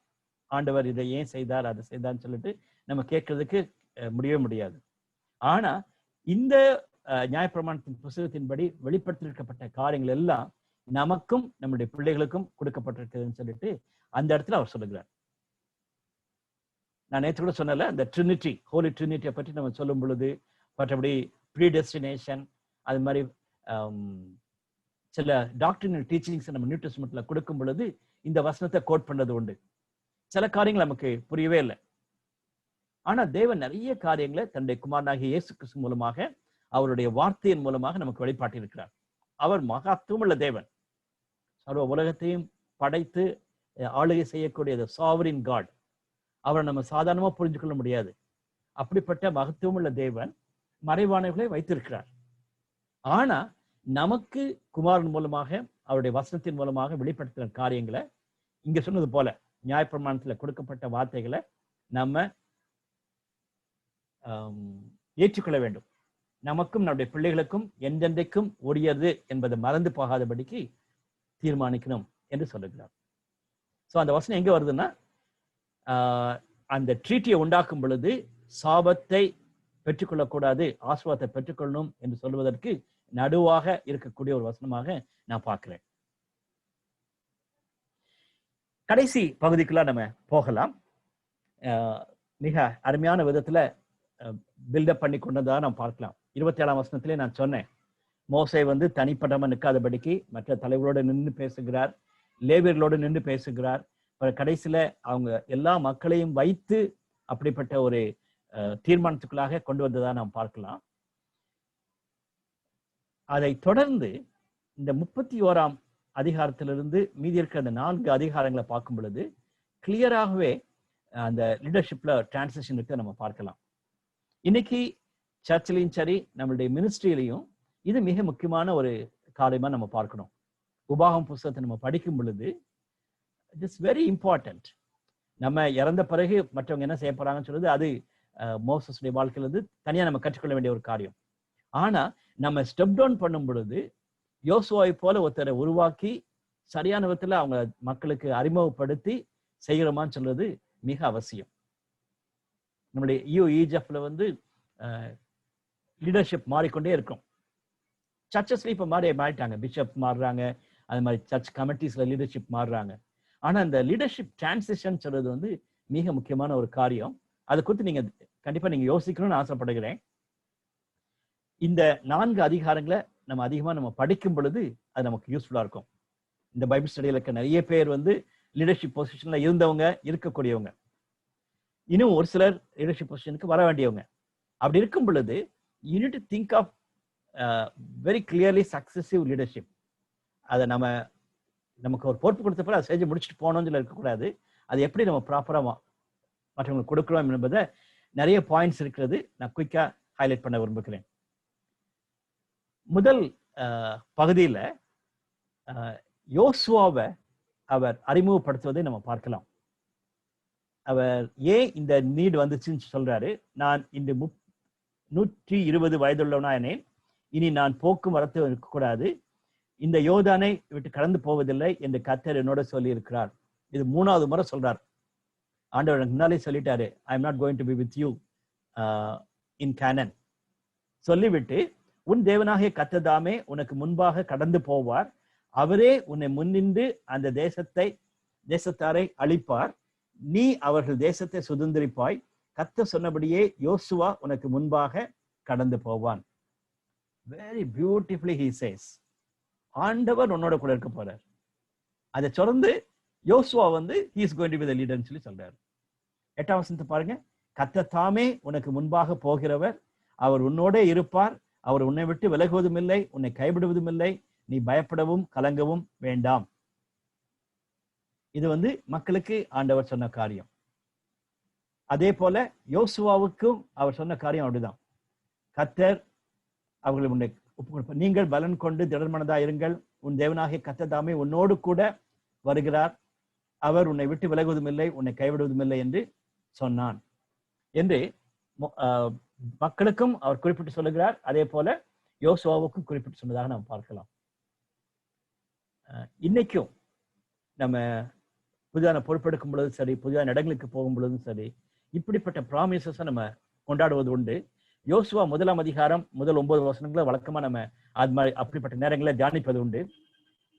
ஆண்டவர் இதை ஏன் செய்தார், அதை செய்தார்னு சொல்லிட்டு நம்ம கேட்கறதுக்கு முடியவே முடியாது. ஆனா இந்த நியாயப்பிரமாணத்தின் புத்தகத்தின்படி வெளிப்படுத்தியிருக்கப்பட்ட காரியங்கள் எல்லாம் நமக்கும் நம்முடைய பிள்ளைகளுக்கும் கொடுக்கப்பட்டிருக்குதுன்னு சொல்லிட்டு அந்த இடத்துல அவர் சொல்லுகிறார். நான் நேற்று கூட சொன்னல, அந்த ட்ரினிட்டி, ஹோலி ட்ரினிட்டியை பற்றி நம்ம சொல்லும் பொழுது, மற்றபடி ப்ரீடெஸ்டினேஷன், அது மாதிரி சில டாக்டரினல் டீச்சிங்ஸ் நம்ம நியூ டெஸ்டமெண்ட்ல கொடுக்கும் பொழுது இந்த வசனத்தை கோட் பண்ணது உண்டு. சில காரியங்கள் நமக்கு புரியவே இல்லை. ஆனா தேவன் நிறைய காரியங்களை தன்னுடைய குமாரனாகிய இயேசு கிறிஸ்து மூலமாக, அவருடைய வார்த்தையின் மூலமாக நமக்கு வெளிப்பாட்டியிருக்கிறார். அவர் மகத்துவமுள்ள தேவன், சர்வ உலகத்தையும் படைத்து ஆளுகை செய்யக்கூடிய சாவரின் காட். அவரை நம்ம சாதாரணமா புரிஞ்சு கொள்ள முடியாது. அப்படிப்பட்ட மகத்துவமுள்ள தேவன் மறைவானவர்களை வைத்திருக்கிறார். ஆனா நமக்கு குமாரன் மூலமாக, அவருடைய வசனத்தின் மூலமாக வெளிப்படுத்தின காரியங்களை இங்க சொன்னது போல நியாயப்பிரமாணத்துல கொடுக்கப்பட்ட வார்த்தைகளை நம்ம ஏற்றுக்கொள்ள வேண்டும். நமக்கும் நம்முடைய பிள்ளைகளுக்கும் என்றென்றைக்கும் உரியது என்பதை மறந்து போகாதபடிக்கு தீர்மானிக்கணும் என்று சொல்லுகிறார். ஸோ அந்த வசனம் எங்க வருதுன்னா, அந்த ட்ரீட்டியை உண்டாக்கும் பொழுது சாபத்தை பெற்றுக்கொள்ளக்கூடாது, ஆசீர்வாதத்தை பெற்றுக்கொள்ளணும் என்று சொல்வதற்கு நடுவாக இருக்கக்கூடிய ஒரு வசனமாக நான் பார்க்கிறேன். கடைசி பகுதிக்குள்ள நம்ம போகலாம். மிக அருமையான விதத்துல பில்டப் பண்ணி கொண்டதாக நாம் பார்க்கலாம். 27ஆம் வசனத்திலே நான் சொன்னேன், மோசே தனிப்படமா நிற்காதபடிக்கு மற்ற தலைவரோடு நின்று பேசுகிறார், லேவியர்களோடு நின்று பேசுகிறார். கடைசியில அவங்க எல்லா மக்களையும் வைத்து அப்படிப்பட்ட ஒரு தீர்மானத்துக்குள்ளாக கொண்டு வந்ததா நாம் பார்க்கலாம். அதை தொடர்ந்து இந்த 31ஆம் அதிகாரத்திலிருந்து மீதி இருக்கிற அந்த 4 அதிகாரங்களை பார்க்கும் பொழுது கிளியராகவே அந்த லீடர்ஷிப்ல டிரான்சிஷன் இருக்கு நம்ம பார்க்கலாம். இன்னைக்கு சர்ச்சிலையும் சரி, நம்மளுடைய மினிஸ்ட்ரியிலையும் இது மிக முக்கியமான ஒரு காரியமா நம்ம பார்க்கணும். உபாகம் புத்தகத்தை நம்ம படிக்கும் பொழுது இட் இஸ் வெரி இம்பார்ட்டன்ட். நம்ம இறந்த பிறகு மற்றவங்க என்ன செய்ய போறாங்கன்னு சொல்றது அது மோசஸுடைய வாழ்க்கையிலிருந்து தனியா நம்ம கற்றுக்கொள்ள வேண்டிய ஒரு காரியம். ஆனா நம்ம ஸ்டெப் டவுன் பண்ணும் பொழுது யோசுவாவை போல ஒருத்தரை உருவாக்கி சரியான விதத்துல அவங்க மக்களுக்கு அறிமுகப்படுத்தி செய்கிறோமான்னு சொல்றது மிக அவசியம். நம்முடைய ஈஜப்ல லீடர்ஷிப் மாறிக்கொண்டே இருக்கும். சர்ச்சஸ்ல இப்ப மாறிட்டாங்க, பிஷப் மாறுறாங்க, அது மாதிரி சர்ச் கமிட்டிஸ்ல லீடர்ஷிப் மாறுறாங்க. ஆனா இந்த லீடர்ஷிப் டிரான்சிஷன் சொல்றது மிக முக்கியமான ஒரு காரியம். அதை குறித்து நீங்க கண்டிப்பா நீங்க யோசிக்கணும்னு ஆசைப்படுகிறேன். இந்த 4 அதிகாரங்களை நம்ம அதிகமா நம்ம படிக்கும் பொழுது அது நமக்கு யூஸ்ஃபுல்லா இருக்கும். இந்த பைபிள் ஸ்டடியில இருக்க நிறைய பேர் லீடர்ஷிப் பொசிஷன்ல இருந்தவங்க, இருக்கக்கூடியவங்க, இன்னும் ஒரு சிலர் லீடர்ஷிப் பொசிஷனுக்கு வர வேண்டியவங்க. அப்படி இருக்கும் பொழுது you need to think of very clearly successive leadership. அதை நமக்கு ஒரு பொறுப்பு கொடுத்தப்ப அதை செஞ்சு முடிச்சுட்டு போனோம்னு சொல்லி இருக்கக்கூடாது. அது எப்படி நம்ம ப்ராப்பரா மற்றவங்களுக்கு கொடுக்கிறோம் என்பதை நிறைய பாயிண்ட்ஸ் இருக்கிறது. நான் குயிக்கா ஹைலைட் பண்ண விரும்புகிறேன். முதல் பகுதியில யோசுவாவை அவர் அறிமுகப்படுத்துவதை நம்ம பார்க்கலாம். அவர் ஏன் இந்த நீடு வந்துச்சுன்னு சொல்றாரு. நான் இந்த 120 வயதுள்ளவனானேன், இனி நான் போக்கும் வரத்து இருக்கக்கூடாது, இந்த யோர்தானை விட்டு கடந்து போவதில்லை என்று கர்த்தர் என்னோட சொல்லி இருக்கிறார். இது 3வது முறை சொல்றார். ஆண்டவர் முன்னாலே சொல்லிட்டாரு, I am not going to be with you in Canaan. சொல்லிவிட்டு உன் தேவனாகிய கர்த்தர்தாமே உனக்கு முன்பாக கடந்து போவார், அவரே உன்னை முன்னின்று அந்த தேசத்தாரை அழிப்பார், நீ அவர்கள் தேசத்தை சுதந்திரிப்பாய், கர்த்தர் சொன்னபடியே யோசுவா உனக்கு முன்பாக கடந்து போவான். வெரி பியூட்டிஃபுல்லி he says, ஆண்டவர் உன்னோட கூட இருக்க போறார். அதை தொடர்ந்து யோசுவா he is going to be the leader சொல்லி சொல்றாரு. 8ஆம் வசனத்தை பாருங்க, கர்த்தர் தாமே உனக்கு முன்பாக போகிறவர், அவர் உன்னோட இருப்பார், அவர் உன்னை விட்டு விலகுவதும் இல்லை, உன்னை கைவிடுவதும் இல்லை, நீ பயப்படவும் கலங்கவும் வேண்டாம். இது மக்களுக்கு ஆண்டவர் சொன்ன காரியம். அதே போல யோசுவாவுக்கும் அவர் சொன்ன காரியம் அப்படிதான். கர்த்தர் அவர்களை உன்னை நீங்கள் பலன் கொண்டு திடமனதா இருங்கள், உன் தேவனாகிய கர்த்தர் தாமே உன்னோடு கூட வருகிறார், அவர் உன்னை விட்டு விலகுவதும் இல்லை, உன்னை கைவிடுவதும் இல்லை என்று சொன்னான் என்று மக்களுக்கும் அவர் குறிப்பிட்டு சொல்லுகிறார். அதே போல யோசுவாவுக்கும் குறிப்பிட்டு சொன்னதாக நாம் பார்க்கலாம். இன்னைக்கும் நம்ம புதிதான பொறுப்பெடுக்கும் பொழுதும் சரி, புதிதான இடங்களுக்கு போகும் பொழுதும் சரி, இப்படிப்பட்ட ப்ராமிசஸை நம்ம கொண்டாடுவது உண்டு. யோசுவா 1ஆம் அதிகாரம் முதல் 9 வசனங்களை வழக்கமா நம்ம அது மாதிரி அப்படிப்பட்ட நேரங்களை தியானிப்பது உண்டு.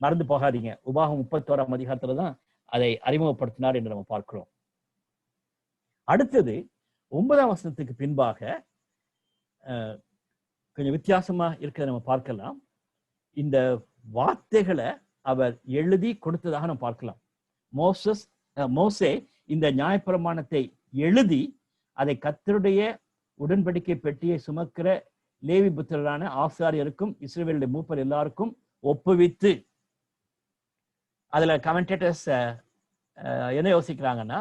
மறந்து போகாதீங்க. உபாகம் 31ஆம் அதிகாரத்துல தான் அதை அறிமுகப்படுத்தினார் என்று நம்ம பார்க்கிறோம். அடுத்தது 9ஆம் வசனத்துக்கு பின்பாக கொஞ்சம் வித்தியாசமா இருக்கிறத நம்ம பார்க்கலாம். இந்த வார்த்தைகளை அவர் எழுதி கொடுத்ததாக நம்ம பார்க்கலாம். மோசே இந்த நியாயப்பிரமாணத்தை எழுதி அதை கர்த்தருடைய உடன்படிக்கை பெட்டியை சுமக்கிற லேவி புத்திரரான ஆசாரியருக்கும் இஸ்ரவேலுடைய மூப்பர் எல்லாருக்கும் ஒப்புவித்து, அதுல கமெண்டேட்டர்ஸ் என்ன யோசிக்கிறாங்கன்னா,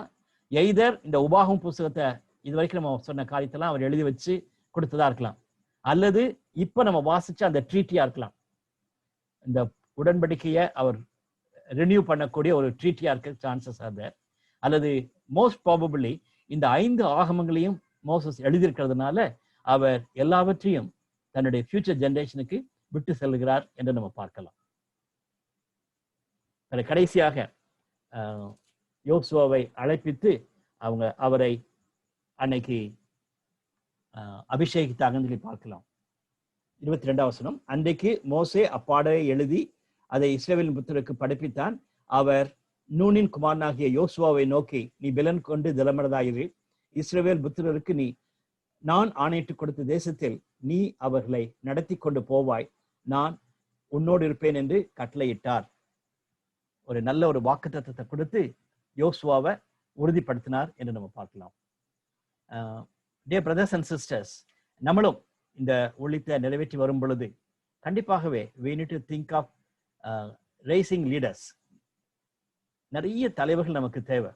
எய்தர் இந்த உபாகம் புஸ்தகத்தை இது வரைக்கும் நம்ம சொன்ன காரியத்தெல்லாம் அவர் எழுதி வச்சு கொடுத்ததா இருக்கலாம், அல்லது இப்ப நம்ம வாசிச்ச அந்த ட்ரீட்டியா இருக்கலாம். இந்த உடன்படிக்கையை அவர் ரினியூ பண்ணக்கூடிய ஒரு ட்ரீட்டியா இருக்க சான்சஸ் அது, அல்லது மோஸ்ட் ப்ராபபிளி இந்த 5 ஆகமங்களையும் மோசஸ் எழுதியிருக்கிறதுனால அவர் எல்லாவற்றையும் தன்னுடைய ஃபியூச்சர் ஜெனரேஷனுக்கு விட்டு செல்கிறார் என்று நம்ம பார்க்கலாம். கடைசியாக யோசுவாவை அழைப்பித்து அவரை அன்னைக்கு அபிஷேகித்தாங்கன்னு சொல்லி பார்க்கலாம். 22ஆம் வசனம், அன்றைக்கு மோசே அப்பாடலை எழுதி அதை இஸ்ரவேலின் புத்திரருக்கு படிப்பித்தான். அவர் நூனின் குமாரனாகிய யோசுவாவை நோக்கி, நீ பெலன் கொண்டு திடமனதாயிரு, இஸ்ரவேல் புத்திரருக்கு நான் ஆணையிட்டு கொடுத்த தேசத்தில் நீ அவர்களை நடத்தி கொண்டு போவாய், நான் உன்னோடு இருப்பேன் என்று கட்டளையிட்டார். ஒரு நல்ல ஒரு வாக்குத்தத்தத்தை கொடுத்து யோசுவாவை உறுதிப்படுத்தினார் என்று நம்ம பார்க்கலாம். Dear brothers and sisters, நம்மளும் இந்த ஊழியத்தை நிறைவேற்றி வரும் பொழுது கண்டிப்பாகவே we need to think of raising leaders. நிறைய தலைவர்கள் நமக்கு தேவை.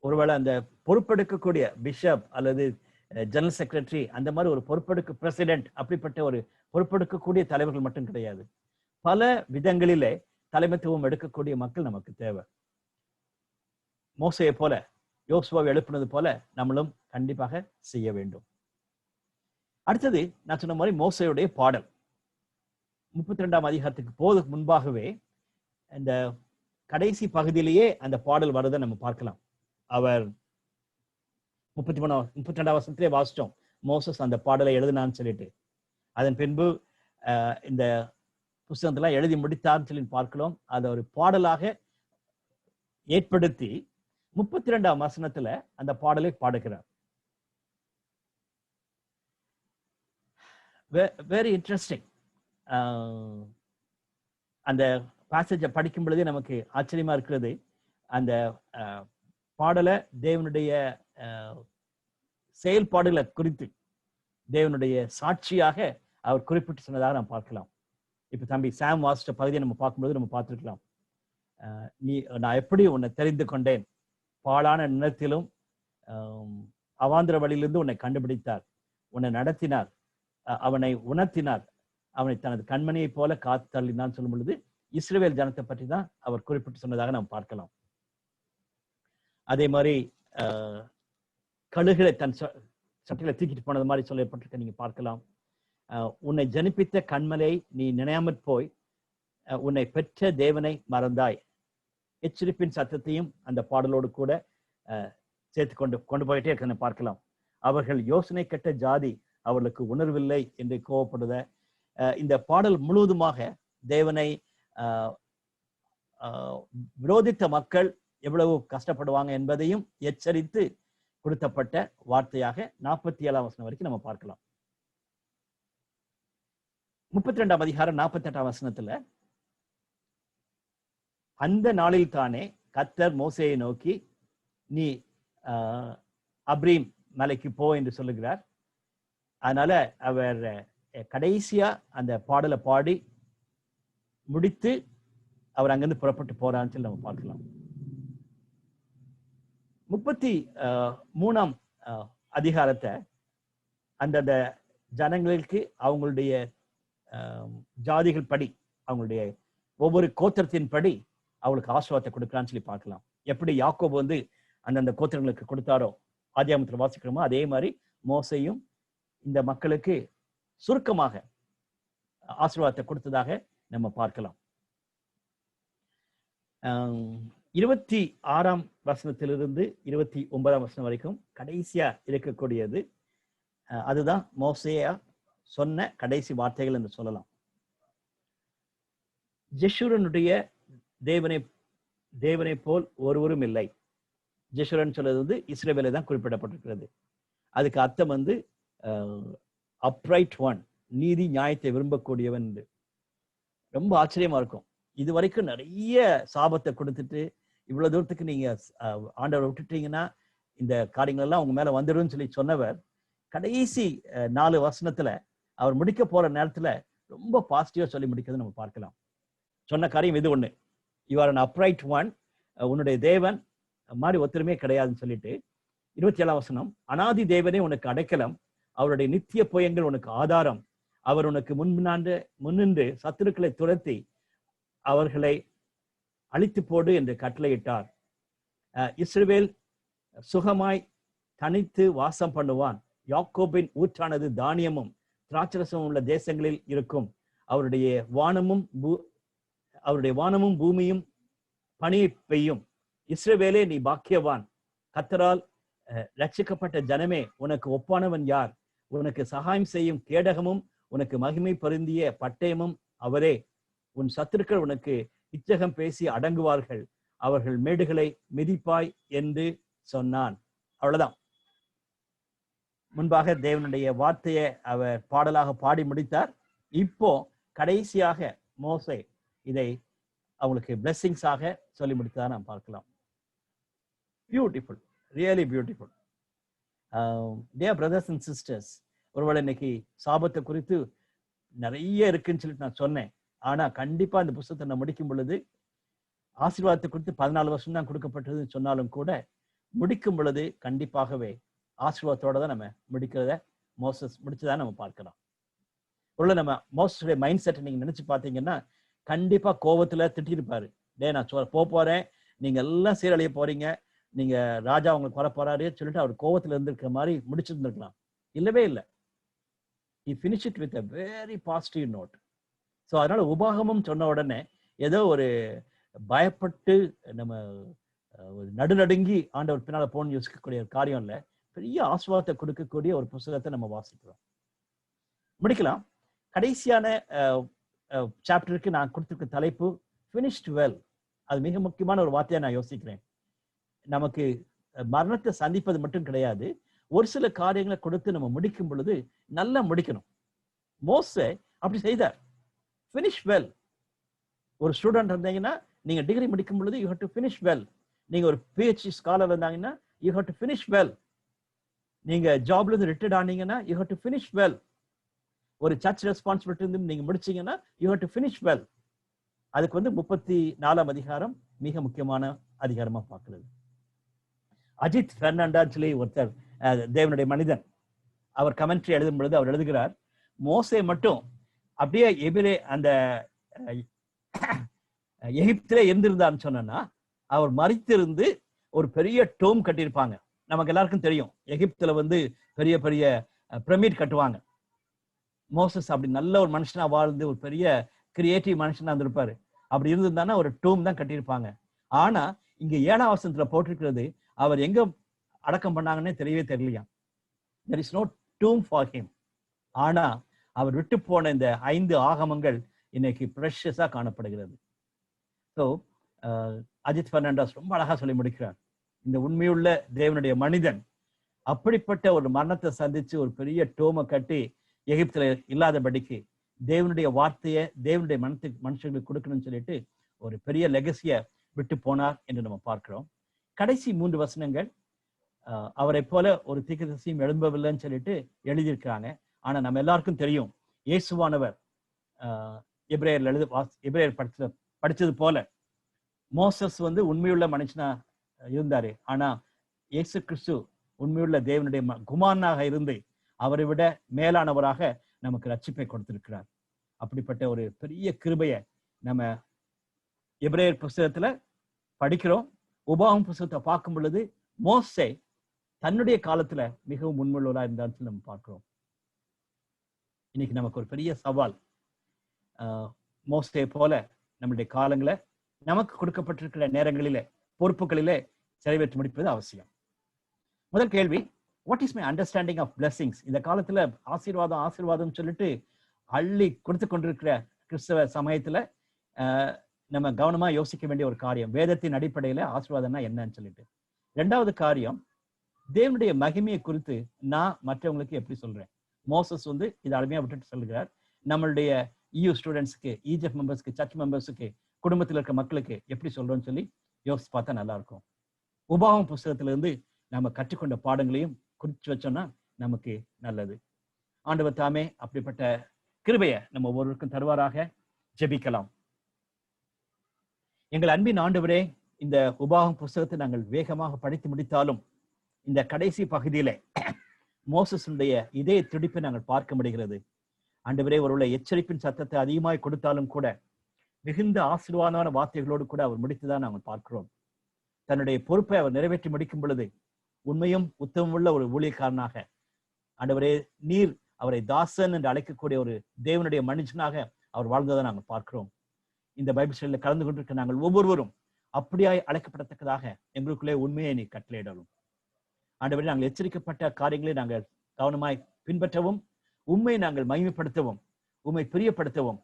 ஒருவேளை அந்த பொறுப்பெடுக்கக்கூடிய பிஷப் அல்லது ஜெனரல் செக்ரட்டரி, அந்த மாதிரி ஒரு பிரசிடென்ட், அப்படிப்பட்ட ஒரு பொறுப்பெடுக்கக்கூடிய தலைவர்கள் மட்டும் கிடையாது, பல விதங்களிலே தலைமைத்துவம் எடுக்கக்கூடிய மக்கள் நமக்கு தேவை. மோசையை போல, யோசுவாவை எழுப்பினது போல நம்மளும் கண்டிப்பாக செய்ய வேண்டும். அடுத்தது நான் சொன்ன மாதிரி மோசையுடைய பாடல் 32ஆம் அதிகாரத்துக்கு போவதற்கு முன்பாகவே இந்த கடைசி பகுதியிலேயே அந்த பாடல் வரதை நம்ம பார்க்கலாம். அவர் 32ஆம் வசனத்திலே வாசிச்சோம், மோசஸ் அந்த பாடலை எழுதினான்னு சொல்லிட்டு. அதன் பின்பு இந்த புஸ்தகத்தெல்லாம் எழுதி முடித்தார்னு சொல்லி பார்க்கலாம். அதை ஒரு பாடலாக ஏற்படுத்தி 32ஆம் வசனத்துல அந்த பாடலை பாடுகிறார். Very interesting. அந்த பேசேஜை படிக்கும் பொழுதே நமக்கு ஆச்சரியமா இருக்கிறது. அந்த பாடலை தேவனுடைய செயல்பாடுகளை குறித்து தேவனுடைய சாட்சியாக அவர் குறிப்பிட்டு சொன்னதாக நாம் பார்க்கலாம். இப்ப தம்பி சாம் வாசிட்ட பகுதியை நம்ம பார்க்கும்போது நம்ம பார்த்துருக்கலாம். நான் எப்படி உன்னை தெரிந்து கொண்டேன், பாழான நிலத்திலும் அவாந்திர வழியிலிருந்து உன்னை கண்டுபிடித்தார், உன்னை நடத்தினார், அவனை உணர்த்தினார், அவனை தனது கண்மணியை போல காத்து தள்ளினான்னு சொல்லும் பொழுது இஸ்ரவேல் ஜனத்தை பற்றி தான் அவர் குறிப்பிட்டு சொன்னதாக நாம் பார்க்கலாம். அதே மாதிரி கழுகுகளை தன் சட்டையில தூக்கிட்டு போனது மாதிரி சொல்லப்பட்டிருக்க நீங்க பார்க்கலாம். உன்னை ஜனிப்பித்த கண்மலை நீ நினையாமற் போய் உன்னை பெற்ற தேவனை மறந்தாய். எச்சரிப்பின் சத்தத்தையும் அந்த பாடலோடு கூட சேர்த்து கொண்டு போயிட்டே இருக்க பார்க்கலாம். அவர்கள் யோசனை கெட்ட ஜாதி, அவர்களுக்கு உணர்வில்லை என்று கோவப்படுத இந்த பாடல் முழுவதுமாக தேவனை விரோதித்த மக்கள் எவ்வளவு கஷ்டப்படுவாங்க என்பதையும் எச்சரித்து கொடுத்தப்பட்ட வார்த்தையாக 47ஆம் வசனம் வரைக்கும் நம்ம பார்க்கலாம். 32ஆம் அதிகாரம் 48ஆம் வசனத்துல, அந்த நாளில் தானே கர்த்தர் மோசேயை நோக்கி நீ அப்ரீம் மலைக்கு போ என்று சொல்லுகிறார். அதனால அவர் கடைசியா அந்த பாடலை பாடி முடித்து அவர் அங்கிருந்து புறப்பட்டு போறான்னு சொல்லி நம்ம பார்க்கலாம். 33ஆம் அதிகாரத்தை அந்தந்த ஜனங்களுக்கு அவங்களுடைய ஜாதிகள் படி, அவங்களுடைய ஒவ்வொரு கோத்திரத்தின் படி அவங்களுக்கு ஆசீர்வாதத்தை கொடுக்கலான்னு சொல்லி பார்க்கலாம். எப்படி யாக்கோபு வந்து அந்தந்த கோத்திரங்களுக்கு கொடுத்தாரோ ஆதியாகமத்தில் வாசிக்கிறோமோ, அதே மாதிரி மோசேயும் இந்த மக்களுக்கு சுருக்கமாக ஆசீர்வாதத்தை கொடுத்ததாக நம்ம பார்க்கலாம். 26ஆம் வசனத்திலிருந்து 29ஆம் வசனம் வரைக்கும் கடைசியா இருக்கக்கூடியது, அதுதான் மோசேயா சொன்ன கடைசி வார்த்தைகள் என்று சொல்லலாம். ஜெஷூரனுடைய தேவனை போல் ஒருவரும் இல்லை. ஜெஷூரன் சொல்றது வந்து இஸ்ரவேலை தான் குறிப்பிடப்பட்டிருக்கிறது. அதுக்கு அர்த்தம் வந்து அப்ரைட் ஒன், நீதி நியாயத்தை விரும்பக்கூடியவன். ரொம்ப ஆச்சரியமா இருக்கும். இது வரைக்கும் நிறைய சாபத்தை கொடுத்துட்டு இவ்வளவு தூரத்துக்கு நீங்க ஆண்டவரை விட்டுட்டீங்கன்னா இந்த காரியங்கள் எல்லாம் உங்க மேல வந்துடும் சொல்லி சொன்னவர் கடைசி 4 வசனத்துல அவர் முடிக்க போற நேரத்துல ரொம்ப பாசிட்டிவா சொல்லி முடிக்கிறது நம்ம பார்க்கலாம். சொன்ன காரியம் இது ஒண்ணு, you are an upright one, உன்னுடைய தேவன் மாதிரி ஒத்துருமே கிடையாதுன்னு சொல்லிட்டு 27ஆம் வசனம், அனாதி தேவனே உனக்கு அடைக்கலம், அவருடைய நித்திய புயங்கள் உனக்கு ஆதாரம், அவர் உனக்கு முன்னின்று சத்துருக்களை துரத்தி அவர்களை அழித்து போடு என்று கட்டளையிட்டார். இஸ்ரவேல் சுகமாய் தனித்து வாசம் பண்ணுவான். யாக்கோபின் ஊற்றானது தானியமும் திராட்சரசமும் உள்ள தேசங்களில் இருக்கும். அவருடைய வானமும் பூமியும் பனியை பெய்யும். இஸ்ரவேலே நீ பாக்கியவான், கர்த்தரால் ரட்சிக்கப்பட்ட ஜனமே, உனக்கு ஒப்பானவன் யார்? உனக்கு சகாயம் செய்யும் கேடகமும் உனக்கு மகிமை பொருந்திய பட்டயமும் அவரே. உன் சத்துருக்கள் உனக்கு இச்சகம் பேசி அடங்குவார்கள், அவர்கள் மேடுகளை மிதிப்பாய் என்று சொன்னான். அவ்வளவுதான். முன்பாக தேவனுடைய வார்த்தையை அவர் பாடலாக பாடி முடித்தார். இப்போ கடைசியாக மோசே இதை அவங்களுக்கு பிளெஸிங்ஸாக சொல்லி முடித்ததா நாம் பார்க்கலாம். Beautiful, really beautiful. Dear brothers and sisters, ஒருவேளை இன்னைக்கு சாபத்தை குறித்து நிறைய இருக்குன்னு சொல்லிட்டு நான் சொன்னேன். ஆனா கண்டிப்பா இந்த புத்தகத்தை நான் முடிக்கும் பொழுது ஆசீர்வாதத்தை குறித்து 14 வருஷம் தான் கொடுக்கப்பட்டதுன்னு சொன்னாலும் கூட முடிக்கும் பொழுது கண்டிப்பாகவே ஆசீர்வாதத்தோட தான் நம்ம முடிச்சதா நம்ம பார்க்கலாம். ஒருவேளை நம்ம மோசஸுடைய மைண்ட் செட்டை நீங்க நினைச்சு பார்த்தீங்கன்னா கண்டிப்பா கோபத்துல திட்டிருப்பாரு. நான் போறேன், நீங்க எல்லாம் சீரழிய போறீங்க, நீங்க ராஜா உங்களுக்கு வர போறாரு சொல்லிட்டு அவர் கோபத்துல இருந்திருக்கிற மாதிரி முடிச்சிருந்திருக்கலாம். இல்லவே இல்லை. He finished it with a very positive note. So அதனால உபாகமம் சொன்ன உடனே ஏதோ ஒரு பயப்பட்டு நம்ம நடுநடுங்கி ஆண்டவர் பின்னால போன்னு யோசிக்கக்கூடிய ஒரு காரியம் இல்லை. பெரிய ஆசீர்வாதத்தை கொடுக்கக்கூடிய ஒரு புத்தகத்தை நம்ம வாசிக்கிறோம். முடிக்கலாம். கடைசியான சாப்டருக்கு நான் கொடுத்திருக்க தலைப்பு finished well. அது மிக முக்கியமான ஒரு வார்த்தையை நான் யோசிக்கிறேன். நமக்கு மரணத்தை சந்திப்பது மட்டும் கிடையாது, ஒரு சில காரியங்களை கொடுத்து நம்ம முடிக்கும் பொழுது நல்லா முடிக்கணும். மோசே அப்படி செய்தார். finish well. ஒரு ஸ்டூடெண்ட் இருந்தீங்கன்னா நீங்க டிகிரி முடிக்கும் பொழுது you have to finish well. நீங்க ஒரு PhD ஸ்காலர் இருந்தாங்கன்னா you have to finish well. நீங்க ஜாப்ல இருந்து ரிட்டையர்ட் ஆனீங்கன்னா you have to finish well. ஒரு சர்ச் ரெஸ்பான்சிபிலிட்டி இருந்து நீங்க முடிச்சீங்கன்னா you have to finish well. அதுக்கு வந்து 34ஆம் அதிகாரம் மிக முக்கியமான அதிகாரமா பார்க்கிறது. அஜித் பெர்னாண்டா சொல்லி ஒருத்தர் தேவனுடைய மனிதன், அவர் கமெண்ட்ரி எழுதும் பொழுது அவர் எழுதுகிறார், மோசே மட்டும் அப்படியே அந்த எகிப்திலே இருந்திருந்தான்னு சொன்னா அவர் மரித்திருந்து ஒரு பெரிய டோம் கட்டியிருப்பாங்க. நமக்கு எல்லாருக்கும் தெரியும், எகிப்துல வந்து பெரிய பெரிய பிரமிட் கட்டுவாங்க. மோசஸ் அப்படி நல்ல ஒரு மனுஷனா வாழ்ந்து ஒரு பெரிய கிரியேட்டிவ் மனுஷனா இருந்திருப்பாரு. அப்படி இருந்திருந்தானா ஒரு டோம் தான் கட்டியிருப்பாங்க. ஆனா இங்க 7ஆம் வசனத்துல போட்டிருக்கிறது அவர் எங்க அடக்கம் பண்ணாங்கன்னே தெரியவே தெரியலையா. there is no tomb for him. ஆனா அவர் விட்டு போன இந்த 5 ஆகமங்கள் இன்னைக்கு ப்ரெஷஸா காணப்படுகிறது. ஸோ அஜித் பெர்னாண்டஸ் ரொம்ப அழகா சொல்லி முடிக்கிறார். இந்த உண்மையுள்ள தேவனுடைய மனிதன் அப்படிப்பட்ட ஒரு மரணத்தை சந்திச்சு ஒரு பெரிய டோமை கட்டி எகிப்துல இல்லாதபடிக்கு தேவனுடைய வார்த்தையை தேவனுடைய மனுஷங்களுக்கு கொடுக்கணும்னு சொல்லிட்டு ஒரு பெரிய லெகசியை விட்டு போனார் என்று நம்ம பார்க்கிறோம். கடைசி 3 வசனங்கள் அவரை போல ஒரு தீர்க்கதரிசியும் எழும்பவில்லைன்னு சொல்லிட்டு எழுதியிருக்கிறாங்க. ஆனா நம்ம எல்லாருக்கும் தெரியும், இயேசுவானவர் எபிரேயர் படிச்சது போல மோசஸ் உண்மையுள்ள மனுஷனா இருந்தாரு. ஆனா இயேசு கிறிஸ்து உண்மையுள்ள தேவனுடைய குமாரனாக இருந்து அவரை விட மேலானவராக நமக்கு ரட்சிப்பை கொடுத்திருக்கிறார். அப்படிப்பட்ட ஒரு பெரிய கிருபையை நம்ம எபிரேயர் புஸ்தகத்துல படிக்கிறோம். உபாகமம் புஸ்தகத்தை பார்க்கும் பொழுது மோசே தன்னுடைய காலத்துல மிகவும் உண்மையுள்ளவரா இருந்தான்னு நம்ம பார்க்கிறோம். இன்னைக்கு நமக்கு ஒரு பெரிய சவால், மோசே போல நம்மளுடைய காலங்களை நமக்கு கொடுக்கப்பட்டிருக்கிற நேரங்களிலே பொறுப்புகளிலே நிறைவேற்றி முடிப்பது அவசியம். முதல் கேள்வி, what is my understanding of blessings? இந்த காலத்துல ஆசீர்வாதம் சொல்லிட்டு அள்ளி கொடுத்து கொண்டிருக்கிற கிறிஸ்தவ சமயத்துல நம்ம கவனமா யோசிக்க வேண்டிய ஒரு காரியம், வேதத்தின் அடிப்படையில ஆசீர்வாதம்னா என்னன்னு சொல்லிட்டு. ரெண்டாவது காரியம், தேவனுடைய மகிமையை குறித்து நான் மற்றவங்களுக்கு எப்படி சொல்றேன்? மோசஸ் இதை அருமையா விட்டுட்டு சொல்லுகிறார். நம்மளுடைய EU ஸ்டூடெண்ட்ஸ்க்கு, EGF மெம்பர்ஸ்க்கு, சர்ச் மெம்பர்ஸுக்கு, குடும்பத்தில் இருக்க மக்களுக்கு எப்படி சொல்றோம்னு சொல்லி யோசிச்சு பார்த்தா நல்லா இருக்கும். உபாகமம் புஸ்தகத்திலிருந்து நம்ம கற்றுக்கொண்ட பாடங்களையும் குறிச்சு வச்சோம்னா நமக்கு நல்லது. ஆண்டவர் தாமே அப்படிப்பட்ட கிருபையை நம்ம ஒவ்வொருவருக்கும் தருவாராக. ஜெபிக்கலாம். எங்கள் அன்பின் ஆண்டவரே, இந்த உபாகமம் புஸ்தகத்தை நாங்கள் வேகமாக படித்து முடித்தாலும் இந்த கடைசி பகுதியில மோசஸுடைய இதய துடிப்பை நாங்கள் பார்க்க முடிகிறது. ஆண்டவரே, ஒருவேளை எச்சரிப்பின் சத்தத்தை அதிகமாக கொடுத்தாலும் கூட மிகுந்த ஆசீர்வாதமான வார்த்தைகளோடு கூட அவர் முடித்துதான் நாங்கள் பார்க்கிறோம். தன்னுடைய பொறுப்பை அவர் நிறைவேற்றி முடிக்கும் பொழுது உண்மையும் உத்தமமுள்ள ஒரு ஊழியக்காரனாக, ஆண்டவரே நீர் அவரை தாசன் என்று அழைக்கக்கூடிய ஒரு தேவனுடைய மனுஷனாக அவர் வாழ்ந்ததை நாங்கள் பார்க்கிறோம். இந்த பைபிள் ஸ்டடியில் கலந்து கொண்டிருக்க நாங்கள் ஒவ்வொருவரும் அப்படியாய் அழைக்கப்படத்தக்கதாக எங்களுக்குள்ளே உண்மையை நீ கட்டளையிடலும். ஆண்டவரே, நாங்கள் எச்சரிக்கப்பட்ட காரியங்களை நாங்கள் கவனமாய் பின்பற்றவும், உண்மையை நாங்கள் மகிமைப்படுத்தவும், உண்மை பிரியப்படுத்தவும்,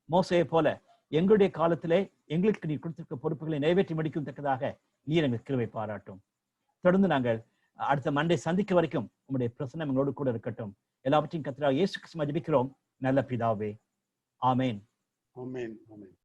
மோசையை போல எங்களுடைய காலத்திலே எங்களுக்கு நீ கொடுத்திருக்க பொறுப்புகளை நிறைவேற்றி முடிக்கத்தக்கதாக நீர் எங்களுக்கு கிருபை பாராட்டும். தொடர்ந்து நாங்கள் அடுத்த மண்டே சந்திக்க வரைக்கும் உங்களுடைய பிரசன்னம் எங்களோடு கூட இருக்கட்டும். எல்லாவற்றையும் கர்த்தராகிய இயேசு கிறிஸ்துவின் ஜெபிக்கிறோம் நல்ல பிதாவே. ஆமென். ஆமென். ஆமென்.